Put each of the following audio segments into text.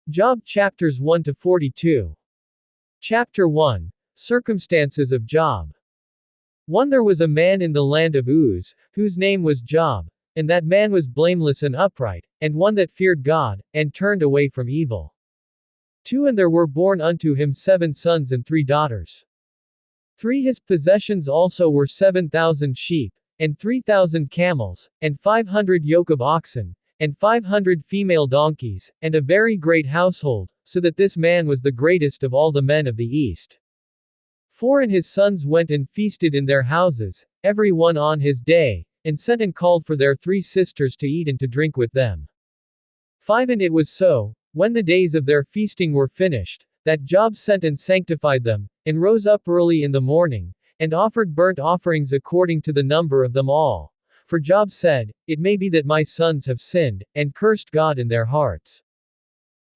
Job chapters 1 to 42. Chapter 1. Circumstances of Job. 1. There was a man in the land of Uz, whose name was Job, and that man was blameless and upright, and one that feared God, and turned away from evil. 2. And there were born unto him 7 sons and 3 daughters. 3. His possessions also were 7,000 sheep, and 3,000 camels, and 500 yoke of oxen, and 500 female donkeys, and a very great household, so that this man was the greatest of all the men of the east. 4. And his sons went and feasted in their houses, every one on his day, and sent and called for their 3 sisters to eat and to drink with them. 5. And it was so, when the days of their feasting were finished, that Job sent and sanctified them, and rose up early in the morning, and offered burnt offerings according to the number of them all. For Job said, It may be that my sons have sinned, and cursed God in their hearts.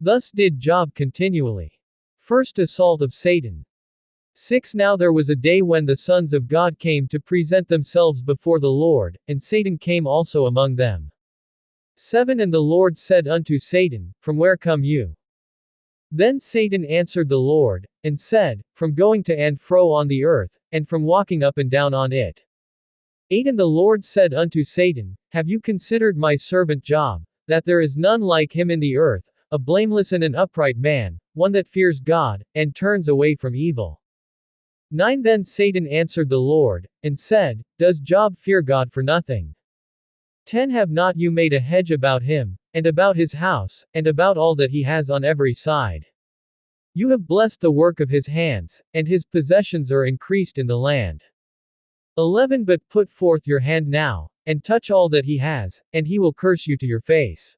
Thus did Job continually. First assault of Satan. 6. Now there was a day when the sons of God came to present themselves before the Lord, and Satan came also among them. 7. And the Lord said unto Satan, From where come you? Then Satan answered the Lord, and said, From going to and fro on the earth, and from walking up and down on it. 8. And the Lord said unto Satan, Have you considered my servant Job, that there is none like him in the earth, a blameless and an upright man, one that fears God, and turns away from evil? 9. Then Satan answered the Lord, and said, Does Job fear God for nothing? 10. Have not you made a hedge about him, and about his house, and about all that he has on every side? You have blessed the work of his hands, and his possessions are increased in the land. 11. But put forth your hand now, and touch all that he has, and he will curse you to your face.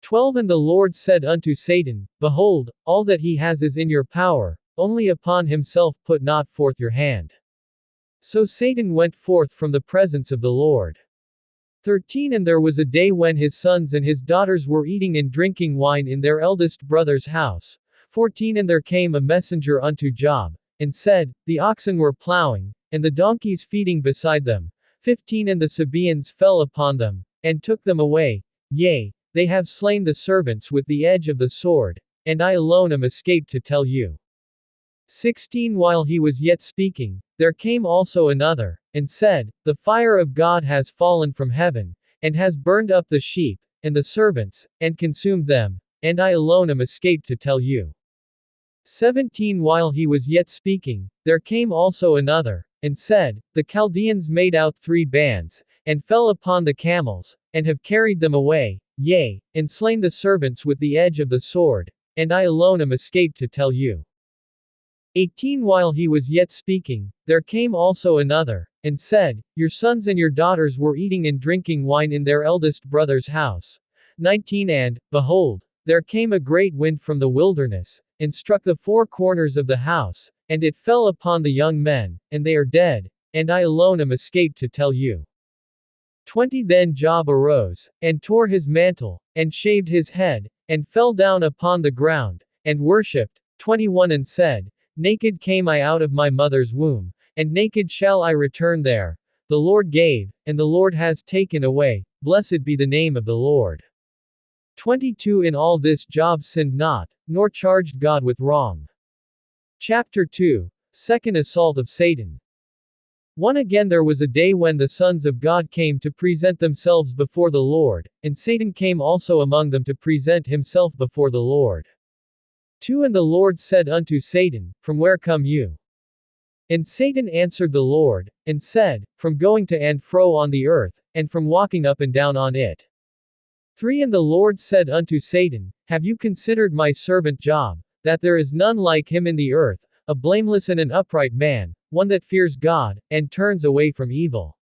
12. And the Lord said unto Satan, Behold, all that he has is in your power, only upon himself put not forth your hand. So Satan went forth from the presence of the Lord. 13. And there was a day when his sons and his daughters were eating and drinking wine in their eldest brother's house. 14. And there came a messenger unto Job, and said, The oxen were plowing, and the donkeys feeding beside them. 15. And the Sabaeans fell upon them, and took them away. Yea, they have slain the servants with the edge of the sword, and I alone am escaped to tell you. 16. While he was yet speaking, there came also another, and said, The fire of God has fallen from heaven, and has burned up the sheep, and the servants, and consumed them, and I alone am escaped to tell you. 17. While he was yet speaking, there came also another, and said, The Chaldeans made out 3 bands, and fell upon the camels, and have carried them away, yea, and slain the servants with the edge of the sword, and I alone am escaped to tell you. 18. While he was yet speaking, there came also another, and said, Your sons and your daughters were eating and drinking wine in their eldest brother's house. 19. And, behold, there came a great wind from the wilderness, and struck the 4 corners of the house, and it fell upon the young men, and they are dead, and I alone am escaped to tell you. 20. Then Job arose, and tore his mantle, and shaved his head, and fell down upon the ground, and worshipped. 21. And said, Naked came I out of my mother's womb, and naked shall I return there. The Lord gave, and the Lord has taken away, blessed be the name of the Lord. 22. In all this Job sinned not, nor charged God with wrong. Chapter 2. Second assault of Satan. 1. Again there was a day when the sons of God came to present themselves before the Lord, and Satan came also among them to present himself before the Lord. 2. And the Lord said unto Satan, From where come you? And Satan answered the Lord, and said, From going to and fro on the earth, and from walking up and down on it. 3. And the Lord said unto Satan, Have you considered my servant Job, that there is none like him in the earth, a blameless and an upright man, one that fears God, and turns away from evil?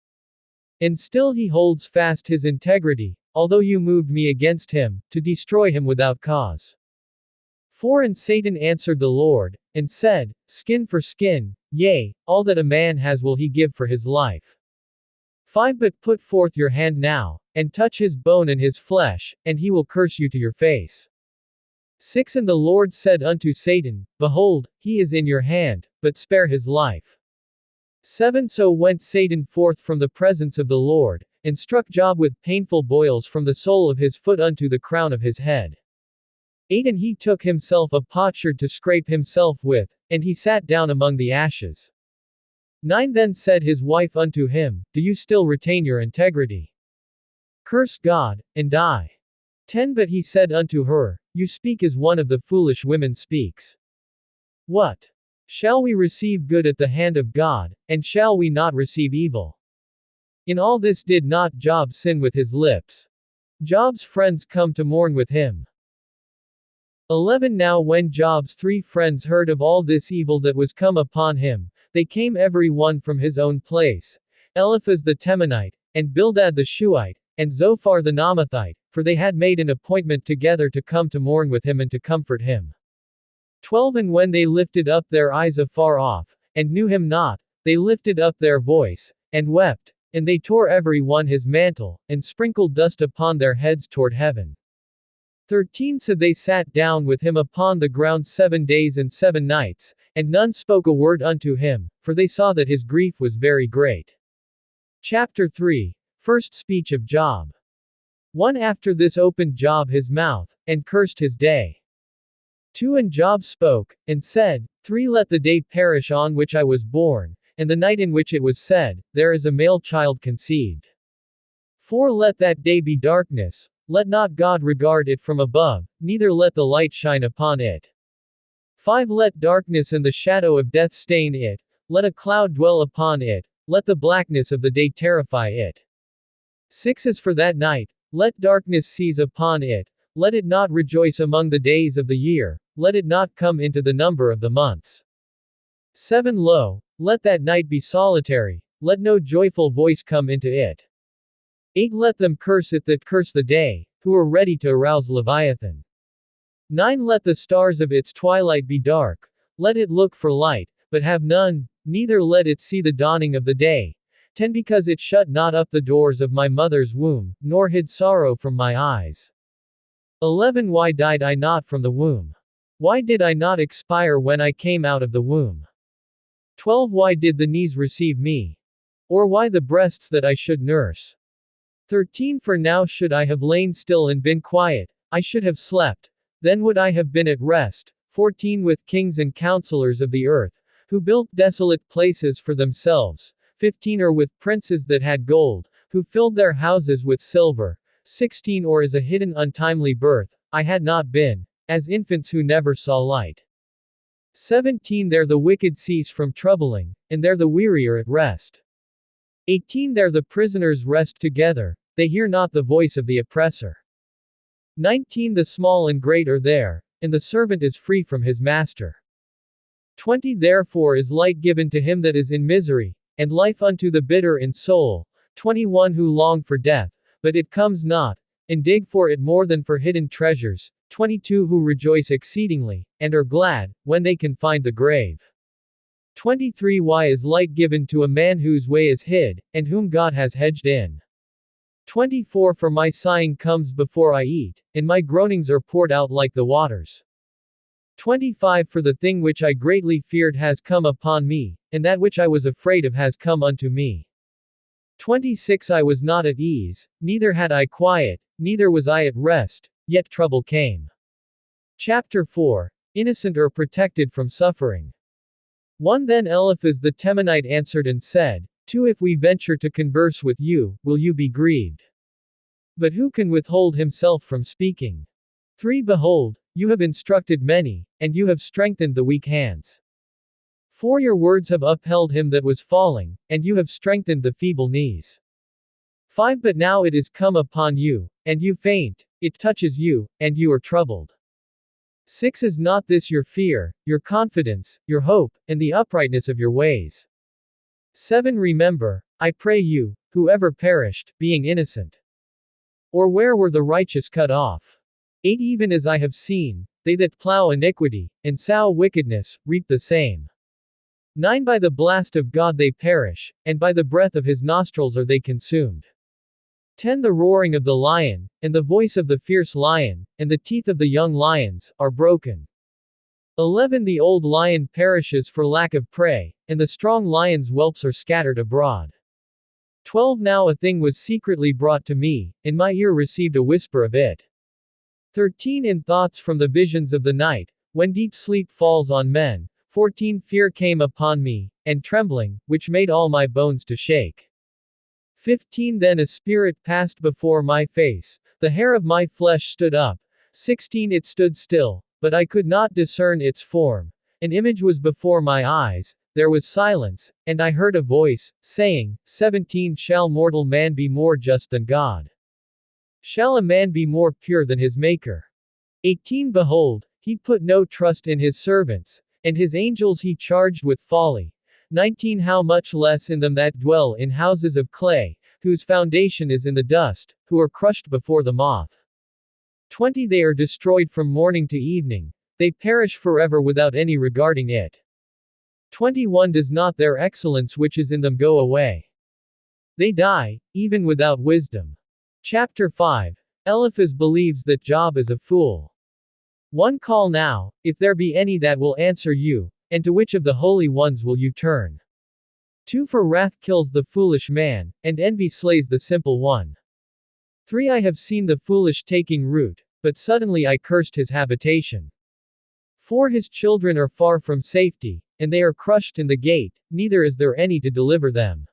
And still he holds fast his integrity, although you moved me against him, to destroy him without cause. 4. And Satan answered the Lord, and said, Skin for skin, yea, all that a man has will he give for his life. 5. But put forth your hand now, and touch his bone and his flesh, and he will curse you to your face. 6. And the Lord said unto Satan, Behold, he is in your hand, but spare his life. 7. So went Satan forth from the presence of the Lord, and struck Job with painful boils from the sole of his foot unto the crown of his head. 8 And he took himself a potsherd to scrape himself with, and he sat down among the ashes. 9 Then said his wife unto him, Do you still retain your integrity? Curse God, and die. 10 But he said unto her, You speak as one of the foolish women speaks. What? Shall we receive good at the hand of God, and shall we not receive evil? In all this did not Job sin with his lips. Job's friends come to mourn with him. 11 Now when Job's 3 friends heard of all this evil that was come upon him, they came every one from his own place, Eliphaz the Temanite, and Bildad the Shuhite, and Zophar the Naamathite, for they had made an appointment together to come to mourn with him and to comfort him. 12 And when they lifted up their eyes afar off, and knew him not, they lifted up their voice, and wept, and they tore every one his mantle, and sprinkled dust upon their heads toward heaven. 13 So they sat down with him upon the ground 7 days and 7 nights, and none spoke a word unto him, for they saw that his grief was very great. Chapter 3 First Speech of Job. 1 After this opened Job his mouth, and cursed his day. 2 And Job spoke, and said, 3 Let the day perish on which I was born, and the night in which it was said, There is a male child conceived. 4 Let that day be darkness, let not God regard it from above, neither let the light shine upon it. 5 Let darkness and the shadow of death stain it, let a cloud dwell upon it, let the blackness of the day terrify it. 6 As for that night, let darkness seize upon it, let it not rejoice among the days of the year, let it not come into the number of the months. 7 Lo, let that night be solitary, let no joyful voice come into it. 8 Let them curse it that curse the day, who are ready to arouse Leviathan. 9 Let the stars of its twilight be dark, let it look for light, but have none, neither let it see the dawning of the day. 10 Because it shut not up the doors of my mother's womb, nor hid sorrow from my eyes. 11 Why died I not from the womb? Why did I not expire when I came out of the womb? 12 Why did the knees receive me? Or why the breasts that I should nurse? 13 For now should I have lain still and been quiet, I should have slept, then would I have been at rest. 14 With kings and counselors of the earth, who built desolate places for themselves. 15 Or with princes that had gold, who filled their houses with silver. 16 Or as a hidden untimely birth, I had not been, as infants who never saw light. 17 There the wicked cease from troubling, and there the weary are at rest. 18 There the prisoners rest together, they hear not the voice of the oppressor. 19 The small and great are there, and the servant is free from his master. 20 Therefore is light given to him that is in misery, and life unto the bitter in soul. 21 Who long for death, but it comes not, and dig for it more than for hidden treasures. 22 Who rejoice exceedingly, and are glad, when they can find the grave. 23 Why is light given to a man whose way is hid, and whom God has hedged in? 24 For my sighing comes before I eat, and my groanings are poured out like the waters. 25 For the thing which I greatly feared has come upon me, and that which I was afraid of has come unto me. 26 I was not at ease, neither had I quiet, neither was I at rest, yet trouble came. Chapter 4 Innocent or protected from suffering. 1 Then Eliphaz the Temanite answered and said, 2 If we venture to converse with you, will you be grieved? But who can withhold himself from speaking? 3 Behold, you have instructed many, and you have strengthened the weak hands. 4 Your words have upheld him that was falling, and you have strengthened the feeble knees. 5 But now it is come upon you, and you faint, it touches you, and you are troubled. 6 Is not this your fear, your confidence, your hope, and the uprightness of your ways? 7 Remember, I pray you, who ever perished, being innocent. Or where were the righteous cut off? 8 Even as I have seen, they that plow iniquity, and sow wickedness, reap the same. 9 By the blast of God they perish, and by the breath of his nostrils are they consumed. 10 The roaring of the lion, and the voice of the fierce lion, and the teeth of the young lions, are broken. 11 The old lion perishes for lack of prey, and the strong lion's whelps are scattered abroad. 12 Now a thing was secretly brought to me, and my ear received a whisper of it. 13 In thoughts from the visions of the night, when deep sleep falls on men. 14 Fear came upon me, and trembling, which made all my bones to shake. 15 Then a spirit passed before my face, the hair of my flesh stood up. 16 It stood still, but I could not discern its form. An image was before my eyes, there was silence, and I heard a voice, saying, 17 Shall mortal man be more just than God? Shall a man be more pure than his Maker? 18 Behold, he put no trust in his servants, and his angels he charged with folly. 19 How much less in them that dwell in houses of clay, whose foundation is in the dust, who are crushed before the moth. 20 They are destroyed from morning to evening, they perish forever without any regarding it. 21 Does not their excellence which is in them go away? They die, even without wisdom. Chapter 5. Eliphaz believes that Job is a fool. 1 Call now, if there be any that will answer you, and to which of the holy ones will you turn? 2 For wrath kills the foolish man, and envy slays the simple one. 3 I have seen the foolish taking root, but suddenly I cursed his habitation. 4 His children are far from safety, and they are crushed in the gate, neither is there any to deliver them.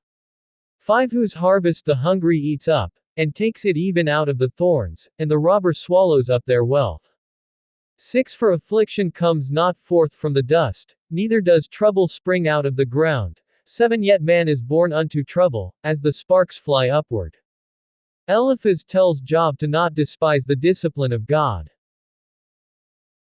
5 Whose harvest the hungry eats up, and takes it even out of the thorns, and the robber swallows up their wealth. 6 For affliction comes not forth from the dust, neither does trouble spring out of the ground. 7 Yet man is born unto trouble, as the sparks fly upward. Eliphaz tells Job to not despise the discipline of God.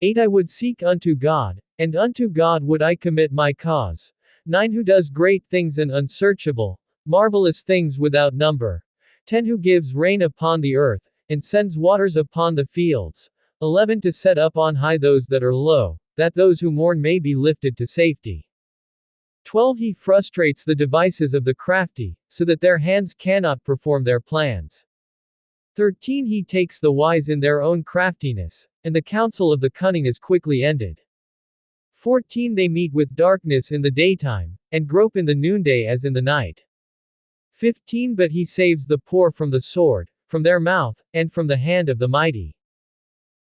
8 I would seek unto God, and unto God would I commit my cause. 9 Who does great things and unsearchable, marvelous things without number. 10 Who gives rain upon the earth, and sends waters upon the fields. 11 To set up on high those that are low, that those who mourn may be lifted to safety. 12 He frustrates the devices of the crafty, so that their hands cannot perform their plans. 13 He takes the wise in their own craftiness, and the counsel of the cunning is quickly ended. 14 They meet with darkness in the daytime, and grope in the noonday as in the night. 15 But he saves the poor from the sword, from their mouth, and from the hand of the mighty.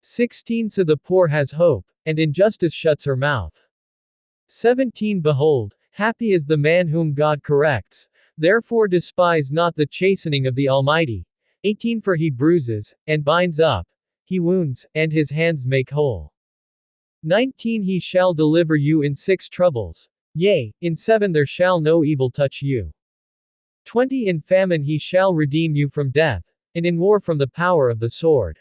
16 So the poor has hope, and injustice shuts her mouth. 17 Behold, happy is the man whom God corrects, therefore despise not the chastening of the Almighty. 18 For he bruises, and binds up, he wounds, and his hands make whole. 19 He shall deliver you in 6 troubles, yea, in 7 there shall no evil touch you. 20 In famine he shall redeem you from death, and in war from the power of the sword.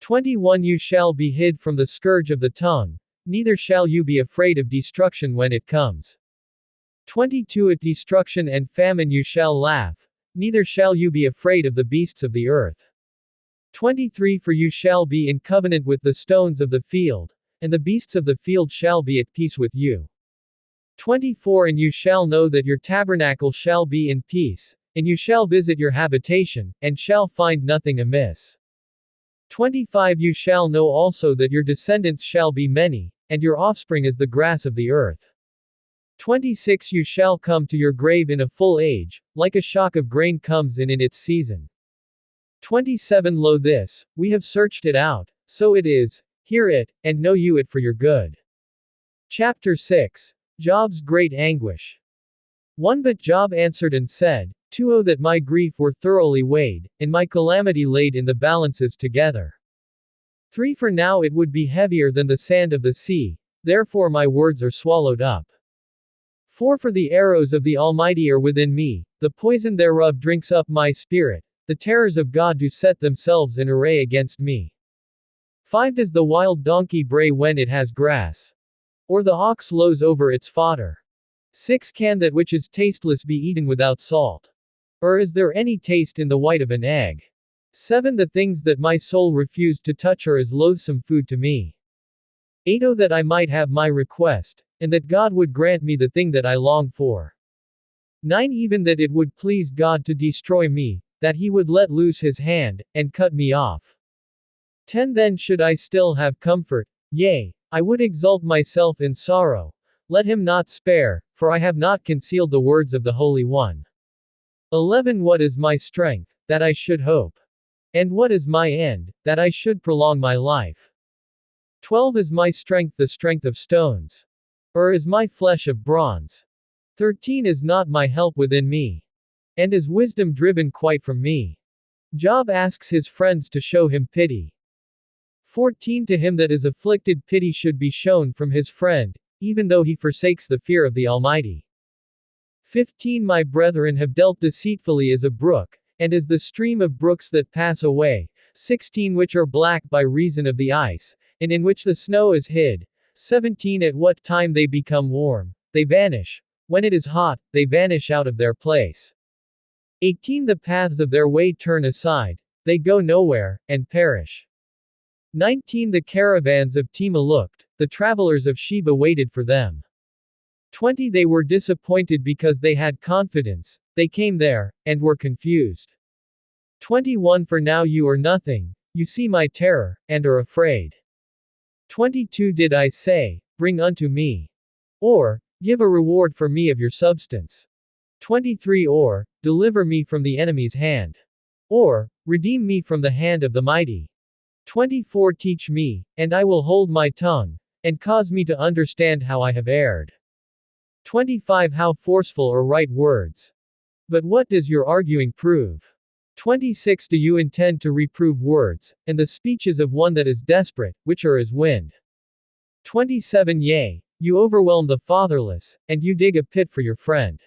21 You shall be hid from the scourge of the tongue, neither shall you be afraid of destruction when it comes. 22 At destruction and famine you shall laugh, neither shall you be afraid of the beasts of the earth. 23 For you shall be in covenant with the stones of the field, and the beasts of the field shall be at peace with you. 24 And you shall know that your tabernacle shall be in peace, and you shall visit your habitation, and shall find nothing amiss. 25 You shall know also that your descendants shall be many, and your offspring as the grass of the earth. 26 You shall come to your grave in a full age, like a shock of grain comes in its season. 27 Lo this, we have searched it out, so it is, hear it, and know you it for your good. Chapter 6. Job's great anguish. 1 But Job answered and said, 2 Oh that my grief were thoroughly weighed, and my calamity laid in the balances together. 3 For now it would be heavier than the sand of the sea, therefore my words are swallowed up. 4 For the arrows of the Almighty are within me, the poison thereof drinks up my spirit, the terrors of God do set themselves in array against me. 5 Does the wild donkey bray when it has grass? Or the ox lows over its fodder? 6 Can that which is tasteless be eaten without salt? Or is there any taste in the white of an egg? 7 The things that my soul refused to touch are as loathsome food to me. 8 Oh that I might have my request, and that God would grant me the thing that I long for. 9 Even that it would please God to destroy me, that he would let loose his hand, and cut me off. 10 Then should I still have comfort, yea, I would exalt myself in sorrow. Let him not spare, for I have not concealed the words of the Holy One. 11 What is my strength, that I should hope? And what is my end, that I should prolong my life? 12 Is my strength the strength of stones? Or is my flesh of bronze? 13 Is not my help within me? And is wisdom driven quite from me? Job asks his friends to show him pity. 14 To him that is afflicted pity should be shown from his friend, even though he forsakes the fear of the Almighty. 15 My brethren have dealt deceitfully as a brook, and as the stream of brooks that pass away. 16 Which are black by reason of the ice, and in which the snow is hid. 17 At what time they become warm, they vanish. When it is hot, they vanish out of their place. 18 The paths of their way turn aside, they go nowhere, and perish. 19 The caravans of Tema looked, the travelers of Sheba waited for them. 20 They were disappointed because they had confidence, they came there, and were confused. 21 For now you are nothing, you see my terror, and are afraid. 22 Did I say, bring unto me? Or, give a reward for me of your substance? 23 Or, deliver me from the enemy's hand? Or, redeem me from the hand of the mighty? 24 Teach me, and I will hold my tongue, and cause me to understand how I have erred. 25 How forceful are right words! But what does your arguing prove? 26 Do you intend to reprove words, and the speeches of one that is desperate, which are as wind? 27 Yea, you overwhelm the fatherless, and you dig a pit for your friend.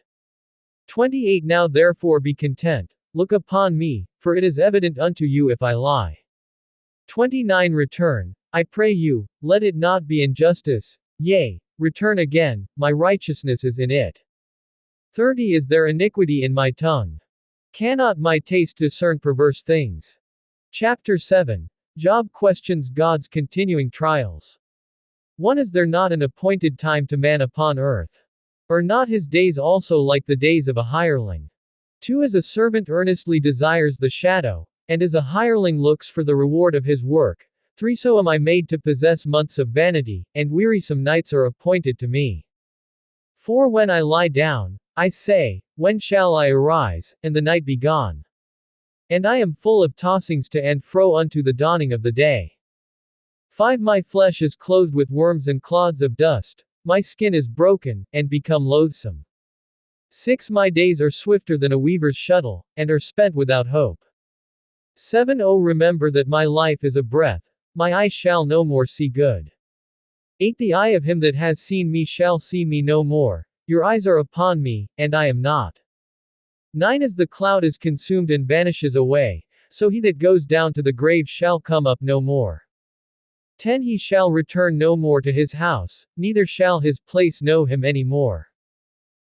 28 Now therefore be content, look upon me, for it is evident unto you if I lie. 29 Return, I pray you, let it not be injustice, yea, return again, my righteousness is in it. 30 Is there iniquity in my tongue? Cannot my taste discern perverse things? Chapter 7. Job questions God's continuing trials. 1 Is there not an appointed time to man upon earth? Are not his days also like the days of a hireling? 2 As a servant earnestly desires the shadow, and as a hireling looks for the reward of his work. 3 So am I made to possess months of vanity, and wearisome nights are appointed to me. 4 When I lie down, I say, when shall I arise, and the night be gone? And I am full of tossings to and fro unto the dawning of the day. 5 My flesh is clothed with worms and clods of dust, my skin is broken, and become loathsome. 6 My days are swifter than a weaver's shuttle, and are spent without hope. 7 Oh remember that my life is a breath, my eye shall no more see good. 8 The eye of him that has seen me shall see me no more, your eyes are upon me, and I am not. 9 As the cloud is consumed and vanishes away, so he that goes down to the grave shall come up no more. 10 He shall return no more to his house, neither shall his place know him any more.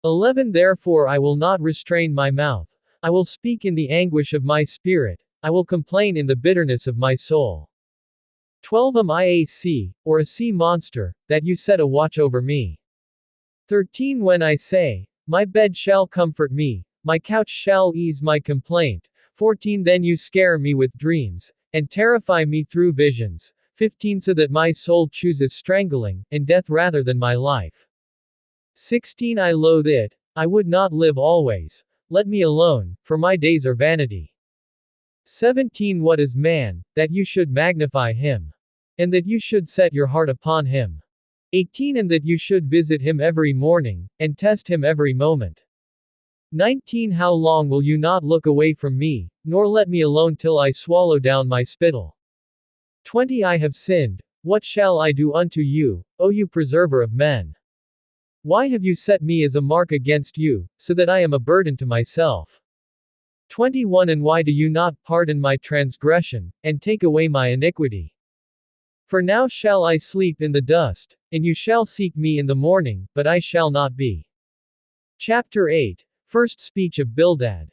11 Therefore I will not restrain my mouth, I will speak in the anguish of my spirit, I will complain in the bitterness of my soul. 12 Am I a sea, or a sea monster, that you set a watch over me? 13 When I say, my bed shall comfort me, my couch shall ease my complaint. 14 Then you scare me with dreams, and terrify me through visions. 15 So that my soul chooses strangling, and death rather than my life. 16 I loathe it, I would not live always. Let me alone, for my days are vanity. 17 What is man, that you should magnify him? And that you should set your heart upon him? 18 And that you should visit him every morning, and test him every moment. 19 How long will you not look away from me, nor let me alone till I swallow down my spittle? 20 I have sinned, what shall I do unto you, O you preserver of men? Why have you set me as a mark against you, so that I am a burden to myself? 21 And why do you not pardon my transgression, and take away my iniquity? For now shall I sleep in the dust, and you shall seek me in the morning, but I shall not be. Chapter 8. First speech of Bildad.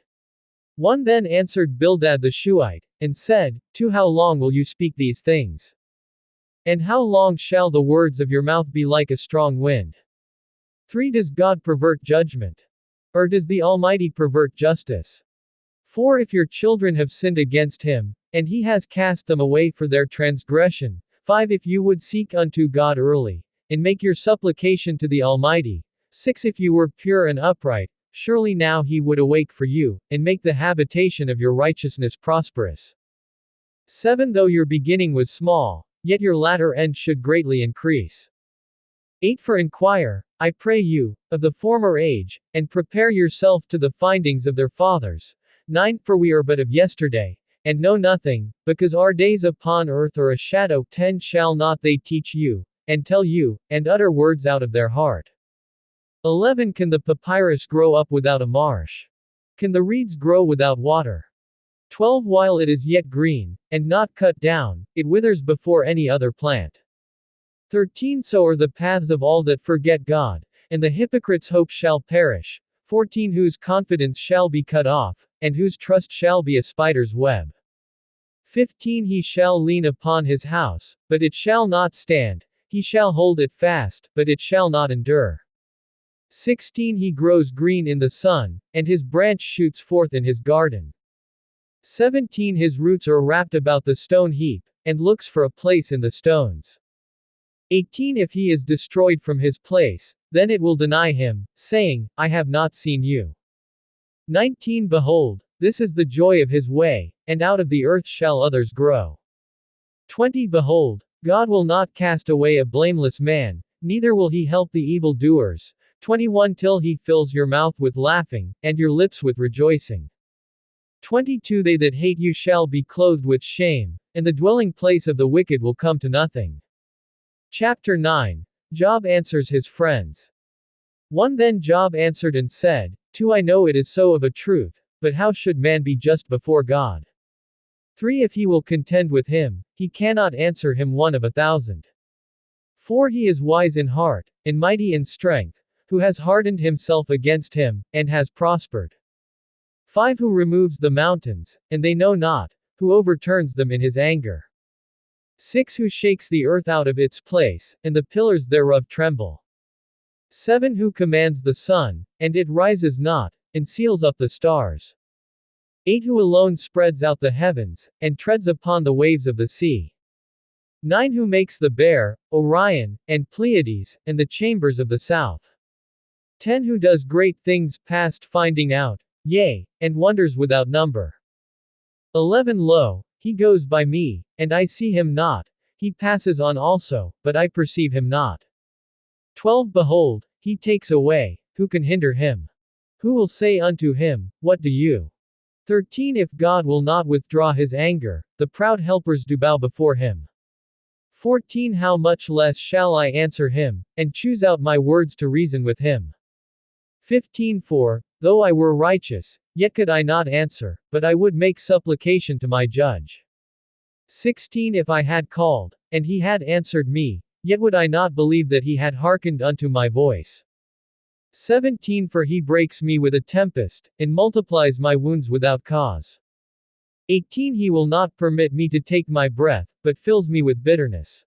1 Then answered Bildad the Shuhite, and said, To how long will you speak these things? And how long shall the words of your mouth be like a strong wind? 3 Does God pervert judgment? Or does the Almighty pervert justice? 4 If your children have sinned against him, and he has cast them away for their transgression. 5 If you would seek unto God early, and make your supplication to the Almighty. 6 If you were pure and upright, surely now he would awake for you, and make the habitation of your righteousness prosperous. 7 Though your beginning was small, yet your latter end should greatly increase. 8 For inquire, I pray you, of the former age, and prepare yourself to the findings of their fathers. 9 For we are but of yesterday, and know nothing, because our days upon earth are a shadow. 10 Shall not they teach you, and tell you, and utter words out of their heart? 11 Can the papyrus grow up without a marsh? Can the reeds grow without water? 12 While it is yet green, and not cut down, it withers before any other plant. 13 So are the paths of all that forget God, and the hypocrite's hope shall perish. 14 Whose confidence shall be cut off, and whose trust shall be a spider's web. 15 He shall lean upon his house, but it shall not stand, he shall hold it fast, but it shall not endure. 16 He grows green in the sun, and his branch shoots forth in his garden. 17 His roots are wrapped about the stone heap, and looks for a place in the stones. 18 If he is destroyed from his place, then it will deny him, saying, I have not seen you. 19 Behold, this is the joy of his way, and out of the earth shall others grow. 20 Behold, God will not cast away a blameless man, neither will he help the evildoers. 21 Till he fills your mouth with laughing, and your lips with rejoicing. 22 They that hate you shall be clothed with shame, and the dwelling place of the wicked will come to nothing. Chapter 9. Job answers his friends. 1 Then Job answered and said, 2 I know it is so of a truth, but how should man be just before God? 3 If he will contend with him, he cannot answer him 1 of 1,000. 4 He is wise in heart, and mighty in strength, who has hardened himself against him, and has prospered. 5 Who removes the mountains, and they know not, who overturns them in his anger. 6 Who shakes the earth out of its place, and the pillars thereof tremble. 7 Who commands the sun, and it rises not, and seals up the stars. 8 Who alone spreads out the heavens, and treads upon the waves of the sea. 9 Who makes the Bear, Orion, and Pleiades, and the chambers of the south. 10 Who does great things past finding out, yea, and wonders without number. 11 Lo, he goes by me, and I see him not, he passes on also, but I perceive him not. 12 Behold, he takes away, who can hinder him? Who will say unto him, What do you? 13 If God will not withdraw his anger, the proud helpers do bow before him. 14 How much less shall I answer him, and choose out my words to reason with him? 15 For, though I were righteous, yet could I not answer, but I would make supplication to my judge. 16 If I had called, and he had answered me, yet would I not believe that he had hearkened unto my voice. 17 For he breaks me with a tempest, and multiplies my wounds without cause. 18 He will not permit me to take my breath, but fills me with bitterness.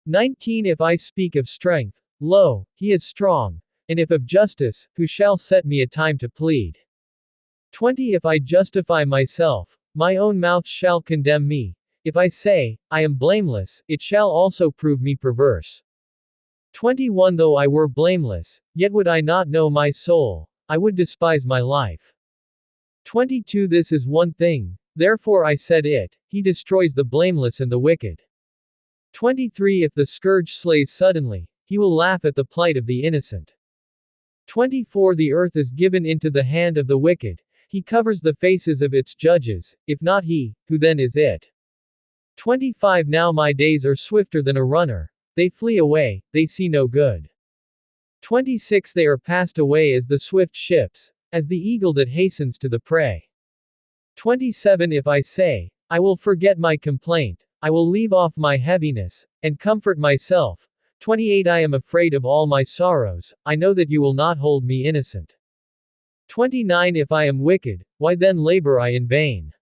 19 If I speak of strength, lo, he is strong, and if of justice, who shall set me a time to plead? 20 If I justify myself, my own mouth shall condemn me. If I say, I am blameless, it shall also prove me perverse. 21 Though I were blameless, yet would I not know my soul, I would despise my life. 22 This is one thing, therefore I said it, he destroys the blameless and the wicked. 23 If the scourge slays suddenly, he will laugh at the plight of the innocent. 24 The earth is given into the hand of the wicked, he covers the faces of its judges, if not he, who then is it? 25 Now my days are swifter than a runner, they flee away, they see no good. 26 They are passed away as the swift ships, as the eagle that hastens to the prey. 27 If I say, I will forget my complaint, I will leave off my heaviness, and comfort myself. 28 I am afraid of all my sorrows, I know that you will not hold me innocent. 29 If I am wicked, why then labor I in vain?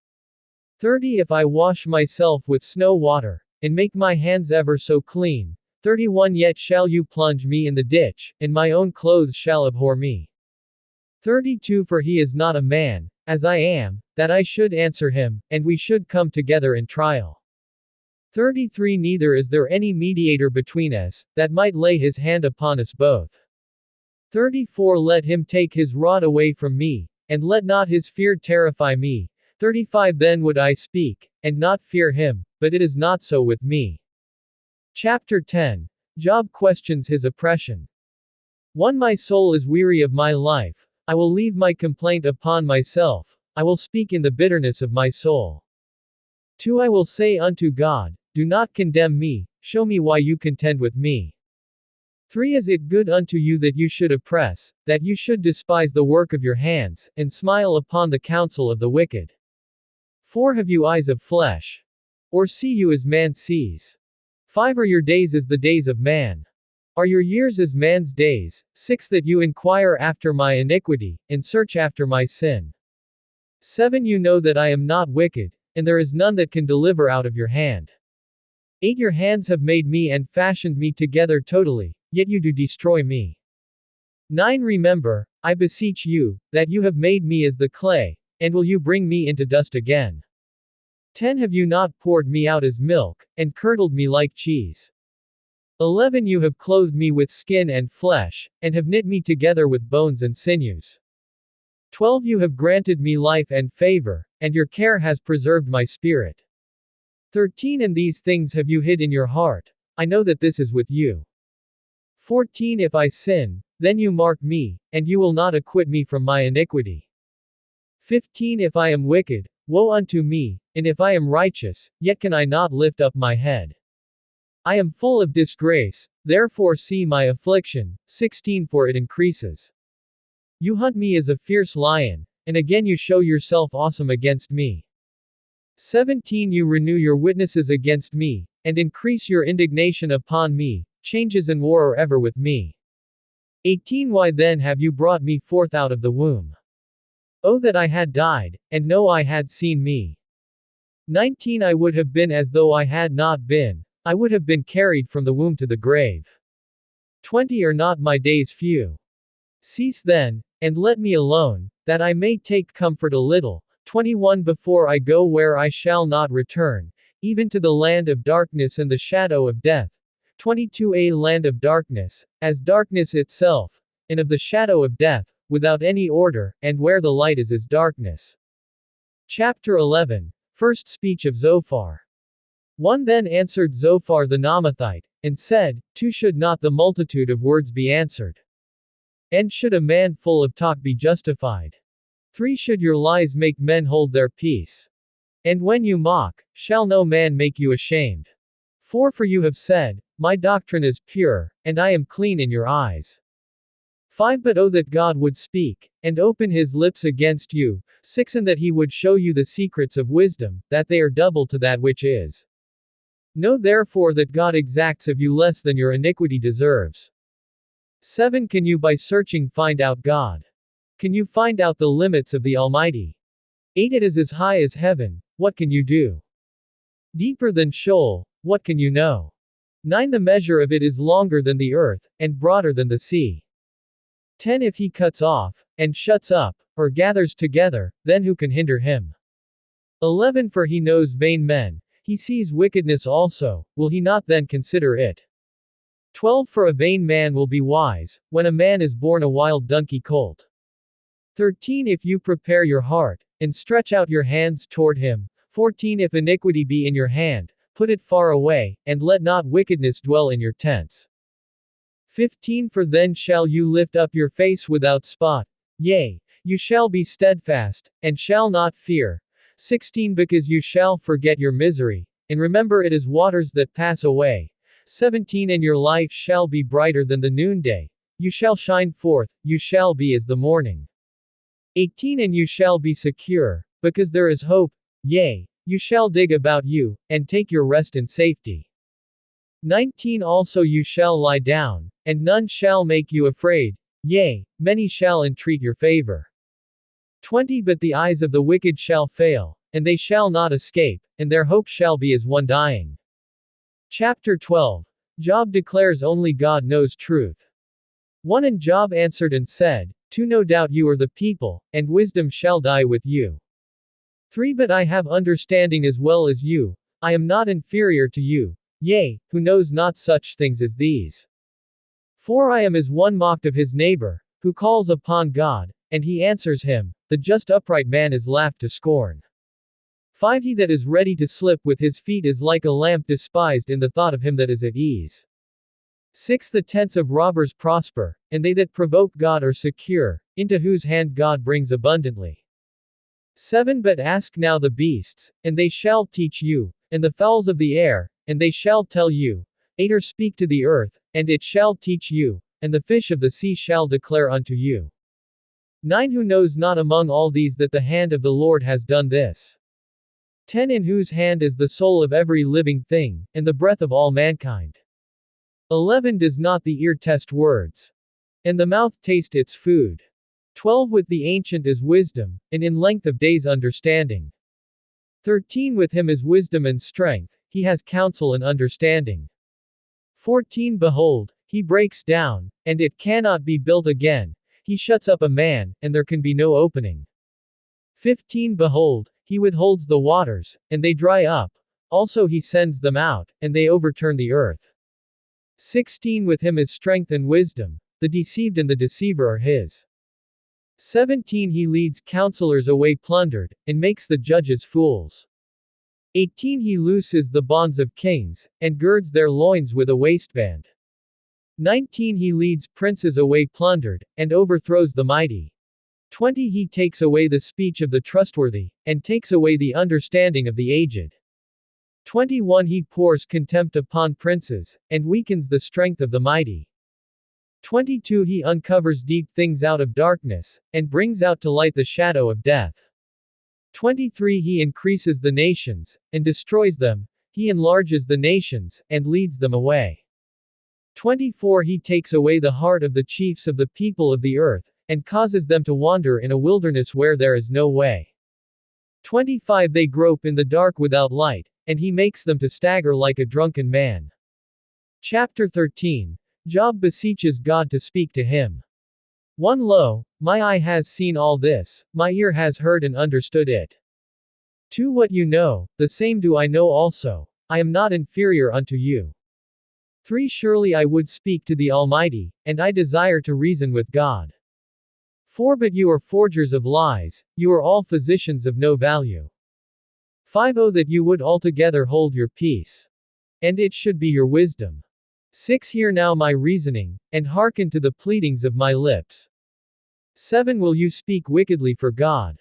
30 If I wash myself with snow water, and make my hands ever so clean. 31 Yet shall you plunge me in the ditch, and my own clothes shall abhor me. 32 For he is not a man, as I am, that I should answer him, and we should come together in trial. 33 Neither is there any mediator between us, that might lay his hand upon us both. 34 Let him take his rod away from me, and let not his fear terrify me. 35 Then would I speak, and not fear him, but it is not so with me. Chapter 10. Job questions his oppression. 1. My soul is weary of my life. I will leave my complaint upon myself. I will speak in the bitterness of my soul. 2. I will say unto God, do not condemn me, show me why you contend with me. 3. Is it good unto you that you should oppress, that you should despise the work of your hands, and smile upon the counsel of the wicked? 4. Have you eyes of flesh? Or see you as man sees? 5. Are your days as the days of man? Are your years as man's days? 6. That you inquire after my iniquity, and search after my sin. 7. You know that I am not wicked, and there is none that can deliver out of your hand. 8. Your hands have made me and fashioned me together totally, yet you do destroy me. 9. Remember, I beseech you, that you have made me as the clay, and will you bring me into dust again? 10. Have you not poured me out as milk, and curdled me like cheese? 11. You have clothed me with skin and flesh, and have knit me together with bones and sinews. 12. You have granted me life and favor, and your care has preserved my spirit. 13. And these things have you hid in your heart. I know that this is with you. 14. If I sin, then you mark me, and you will not acquit me from my iniquity. 15. If I am wicked, woe unto me, and if I am righteous, yet can I not lift up my head. I am full of disgrace, therefore see my affliction. 16. For it increases. You hunt me as a fierce lion, and again you show yourself awesome against me. 17. You renew your witnesses against me, and increase your indignation upon me. Changes and war are ever with me. 18. Why then have you brought me forth out of the womb? Oh that I had died, and no eye had seen me. 19. I would have been as though I had not been. I would have been carried from the womb to the grave. 20. Are not my days few? Cease then, and let me alone, that I may take comfort a little. 21. Before I go where I shall not return, even to the land of darkness and the shadow of death. 22. A land of darkness, as darkness itself, and of the shadow of death, without any order, and where the light is darkness. Chapter 11. First speech of Zophar. 1. Then answered Zophar the Naamathite, and said, 2. Should not the multitude of words be answered? And should a man full of talk be justified? 3. Should your lies make men hold their peace? And when you mock, shall no man make you ashamed? 4. For you have said, my doctrine is pure, and I am clean in your eyes. 5. But oh that God would speak, and open his lips against you. 6. And that he would show you the secrets of wisdom, that they are double to that which is. Know therefore that God exacts of you less than your iniquity deserves. 7. Can you by searching find out God? Can you find out the limits of the Almighty? 8. It is as high as heaven, what can you do? Deeper than Sheol, what can you know? 9. The measure of it is longer than the earth, and broader than the sea. 10. If he cuts off, and shuts up, or gathers together, then who can hinder him? 11. For he knows vain men, he sees wickedness also, will he not then consider it? 12. For a vain man will be wise, when a man is born a wild donkey colt. 13. If you prepare your heart, and stretch out your hands toward him. 14. If iniquity be in your hand, put it far away, and let not wickedness dwell in your tents. 15. For then shall you lift up your face without spot, yea, you shall be steadfast, and shall not fear. 16. Because you shall forget your misery, and remember it as waters that pass away. 17. And your life shall be brighter than the noonday, you shall shine forth, you shall be as the morning. 18. And you shall be secure, because there is hope, yea, you shall dig about you, and take your rest in safety. 19. Also you shall lie down, and none shall make you afraid, yea, many shall entreat your favor. 20. But the eyes of the wicked shall fail, and they shall not escape, and their hope shall be as one dying. Chapter 12. Job declares only God knows truth. 1. And Job answered and said, 2. No doubt you are the people, and wisdom shall die with you. 3. But I have understanding as well as you, I am not inferior to you, yea, who knows not such things as these? 4. I am as one mocked of his neighbor, who calls upon God, and he answers him, the just upright man is laughed to scorn. 5 He that is ready to slip with his feet is like a lamp despised in the thought of him that is at ease. 6 The tents of robbers prosper, and they that provoke God are secure, into whose hand God brings abundantly. 7 But ask now the beasts, and they shall teach you, and the fowls of the air, and they shall tell you. 8 Or speak to the earth, and it shall teach you, and the fish of the sea shall declare unto you. 9 Who knows not among all these that the hand of the Lord has done this? 10 In whose hand is the soul of every living thing, and the breath of all mankind? 11 Does not the ear test words? And the mouth taste its food? 12 With the ancient is wisdom, and in length of days understanding. 13 With him is wisdom and strength, he has counsel and understanding. 14 Behold, he breaks down, and it cannot be built again, he shuts up a man, and there can be no opening. 15 Behold, he withholds the waters, and they dry up, also he sends them out, and they overturn the earth. 16 With him is strength and wisdom, the deceived and the deceiver are his. 17 He leads counselors away plundered, and makes the judges fools. 18 He looses the bonds of kings, and girds their loins with a waistband. 19 He leads princes away plundered, and overthrows the mighty. 20 He takes away the speech of the trustworthy, and takes away the understanding of the aged. 21 He pours contempt upon princes, and weakens the strength of the mighty. 22 He uncovers deep things out of darkness, and brings out to light the shadow of death. 23 He increases the nations, and destroys them, he enlarges the nations, and leads them away. 24 He takes away the heart of the chiefs of the people of the earth, and causes them to wander in a wilderness where there is no way. 25 They grope in the dark without light, and he makes them to stagger like a drunken man. Chapter 13 Job beseeches God to speak to him. 1 Lo, my eye has seen all this, my ear has heard and understood it. 2 What you know, the same do I know also, I am not inferior unto you. 3 Surely I would speak to the Almighty, and I desire to reason with God. 4 But you are forgers of lies, you are all physicians of no value. 5 Oh that you would altogether hold your peace. And it should be your wisdom. 6 Hear now my reasoning, and hearken to the pleadings of my lips. 7 Will you speak wickedly for God?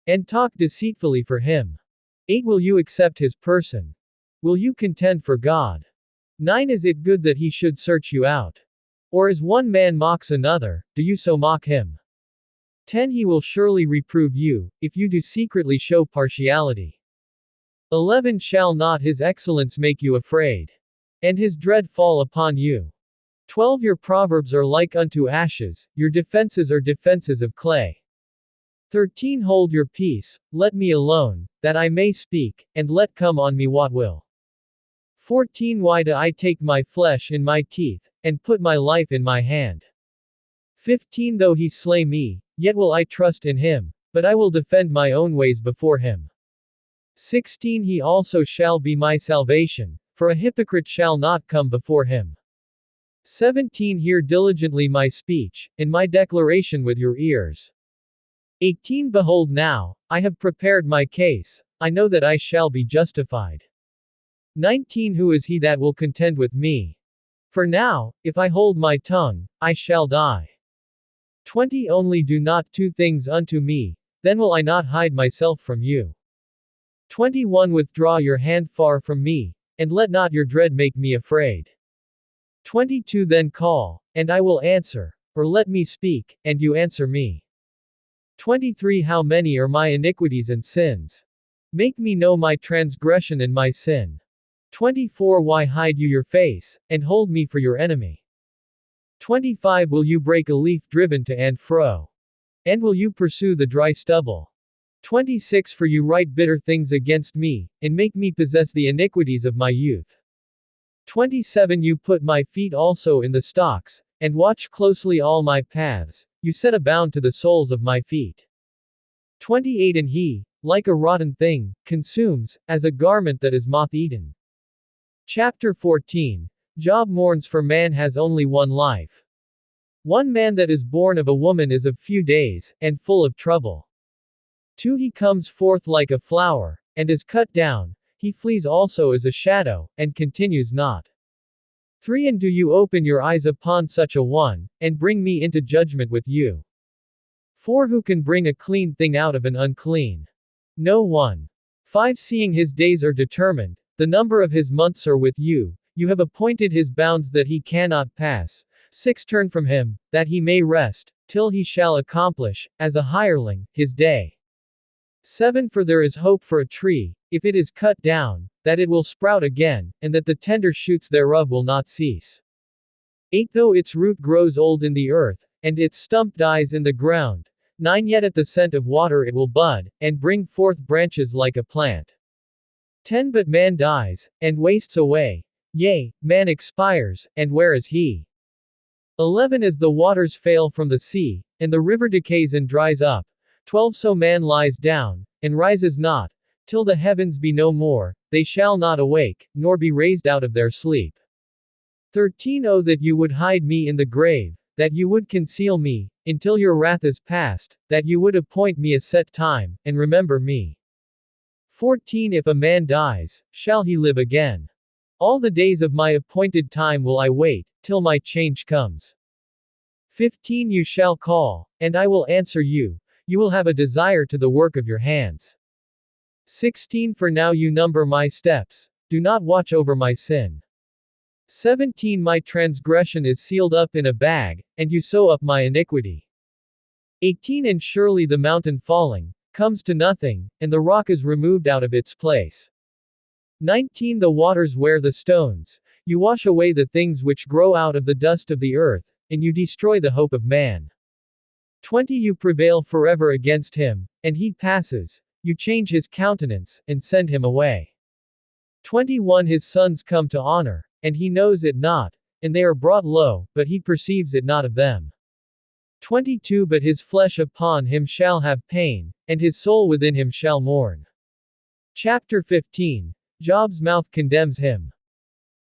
And talk deceitfully for him? 8 Will you accept his person? Will you contend for God? 9 Is it good that he should search you out? Or as one man mocks another, do you so mock him? 10 He will surely reprove you, if you do secretly show partiality. 11 Shall not his excellence make you afraid? And his dread fall upon you? 12 Your proverbs are like unto ashes, your defenses are defenses of clay. 13 Hold your peace, let me alone, that I may speak, and let come on me what will. 14 Why do I take my flesh in my teeth, and put my life in my hand? 15 Though he slay me, yet will I trust in him, but I will defend my own ways before him. 16 He also shall be my salvation, for a hypocrite shall not come before him. 17 Hear diligently my speech, and my declaration with your ears. 18 Behold now, I have prepared my case, I know that I shall be justified. 19 Who is he that will contend with me? For now, if I hold my tongue, I shall die. 20 Only do not 2 things unto me, then will I not hide myself from you. 21 Withdraw your hand far from me, and let not your dread make me afraid. 22 Then call, and I will answer, or let me speak, and you answer me. 23 How many are my iniquities and sins? Make me know my transgression and my sin. 24 Why hide you your face, and hold me for your enemy? 25 Will you break a leaf driven to and fro? And will you pursue the dry stubble? 26 For you write bitter things against me, and make me possess the iniquities of my youth. 27 You put my feet also in the stocks, and watch closely all my paths, you set a bound to the soles of my feet. 28 And he, like a rotten thing, consumes, as a garment that is moth-eaten. Chapter 14 Job mourns for man has only one life. One man that is born of a woman is of few days, and full of trouble. 2 He comes forth like a flower, and is cut down, he flees also as a shadow, and continues not. 3 And do you open your eyes upon such a one, and bring me into judgment with you? 4 Who can bring a clean thing out of an unclean? No one. 5 Seeing his days are determined, the number of his months are with you, you have appointed his bounds that he cannot pass. 6 Turn from him, that he may rest, till he shall accomplish, as a hireling, his day. 7 For there is hope for a tree, if it is cut down, that it will sprout again, and that the tender shoots thereof will not cease. 8 Though its root grows old in the earth, and its stump dies in the ground, 9 Yet at the scent of water it will bud, and bring forth branches like a plant. 10 But man dies, and wastes away. Yea, man expires, and where is he? 11 As the waters fail from the sea, and the river decays and dries up. 12 So man lies down, and rises not, till the heavens be no more, they shall not awake, nor be raised out of their sleep. 13 Oh that you would hide me in the grave, that you would conceal me, until your wrath is past, that you would appoint me a set time, and remember me. 14 If a man dies, shall he live again? All the days of my appointed time will I wait, till my change comes. 15 You shall call, and I will answer you, you will have a desire to the work of your hands. 16 For now you number my steps, do not watch over my sin. 17 My transgression is sealed up in a bag, and you sew up my iniquity. 18 And surely the mountain falling, comes to nothing, and the rock is removed out of its place. 19 The waters wear the stones, you wash away the things which grow out of the dust of the earth, and you destroy the hope of man. 20 You prevail forever against him, and he passes, you change his countenance, and send him away. 21 His sons come to honor, and he knows it not, and they are brought low, but he perceives it not of them. 22 But his flesh upon him shall have pain, and his soul within him shall mourn. Chapter 15 Job's mouth condemns him.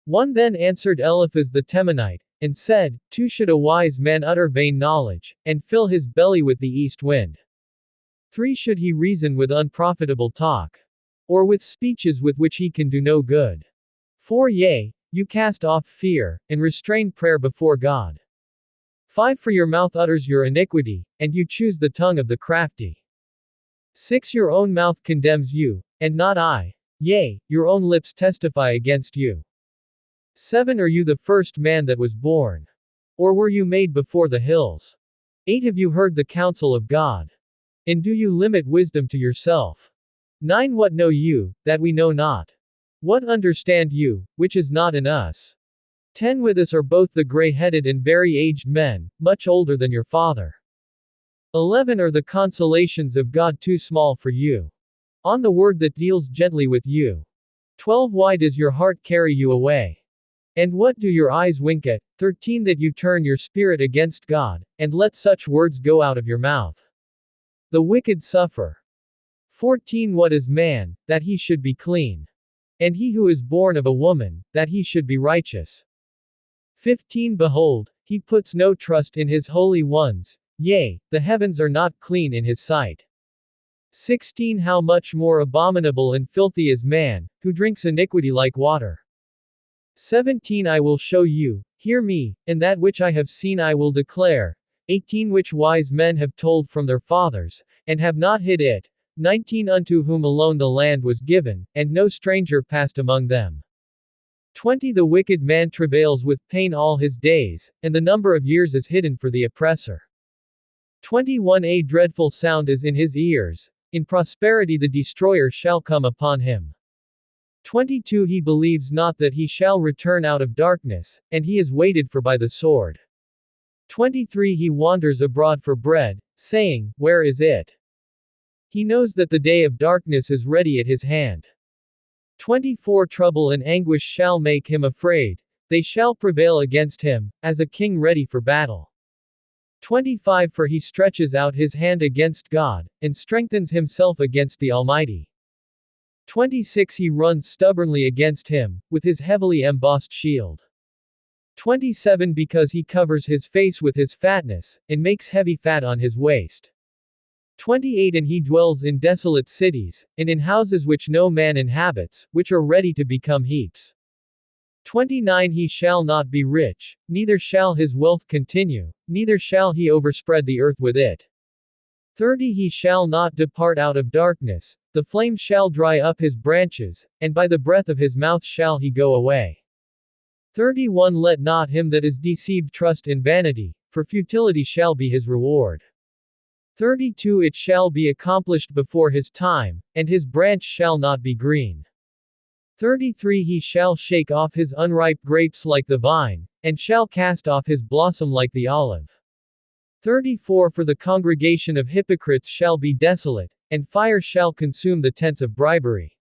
1 Then answered Eliphaz the Temanite, and said, 2 Should a wise man utter vain knowledge, and fill his belly with the east wind? 3 Should he reason with unprofitable talk? Or with speeches with which he can do no good? 4 Yea, you cast off fear, and restrain prayer before God. 5 For your mouth utters your iniquity, and you choose the tongue of the crafty. 6 Your own mouth condemns you, and not I. Yea, your own lips testify against you. 7 Are you the first man that was born? Or were you made before the hills? 8 Have you heard the counsel of God? And do you limit wisdom to yourself? 9 What know you, that we know not? What understand you, which is not in us? 10 With us are both the gray-headed and very aged men, much older than your father. 11 Are the consolations of God too small for you? On the word that deals gently with you. 12 Why does your heart carry you away? And what do your eyes wink at? 13 That you turn your spirit against God, and let such words go out of your mouth. The wicked suffer. 14 What is man, that he should be clean? And he who is born of a woman, that he should be righteous? 15 Behold, he puts no trust in his holy ones, yea, the heavens are not clean in his sight. 16 How much more abominable and filthy is man, who drinks iniquity like water. 17 I will show you, hear me, and that which I have seen I will declare. 18 Which wise men have told from their fathers, and have not hid it. 19 Unto whom alone the land was given, and no stranger passed among them. 20 The wicked man travails with pain all his days, and the number of years is hidden for the oppressor. 21 A dreadful sound is in his ears, in prosperity the destroyer shall come upon him. 22 He believes not that he shall return out of darkness, and he is waited for by the sword. 23 He wanders abroad for bread, saying, Where is it? He knows that the day of darkness is ready at his hand. 24 Trouble and anguish shall make him afraid, they shall prevail against him, as a king ready for battle. 25 For he stretches out his hand against God, and strengthens himself against the Almighty. 26 He runs stubbornly against him, with his heavily embossed shield. 27 Because he covers his face with his fatness, and makes heavy fat on his waist. 28 And he dwells in desolate cities, and in houses which no man inhabits, which are ready to become heaps. 29 He shall not be rich, neither shall his wealth continue, neither shall he overspread the earth with it. 30 He shall not depart out of darkness, the flame shall dry up his branches, and by the breath of his mouth shall he go away. 31 Let not him that is deceived trust in vanity, for futility shall be his reward. 32 It shall be accomplished before his time, and his branch shall not be green. 33 He shall shake off his unripe grapes like the vine, and shall cast off his blossom like the olive. 34 For the congregation of hypocrites shall be desolate, and fire shall consume the tents of bribery.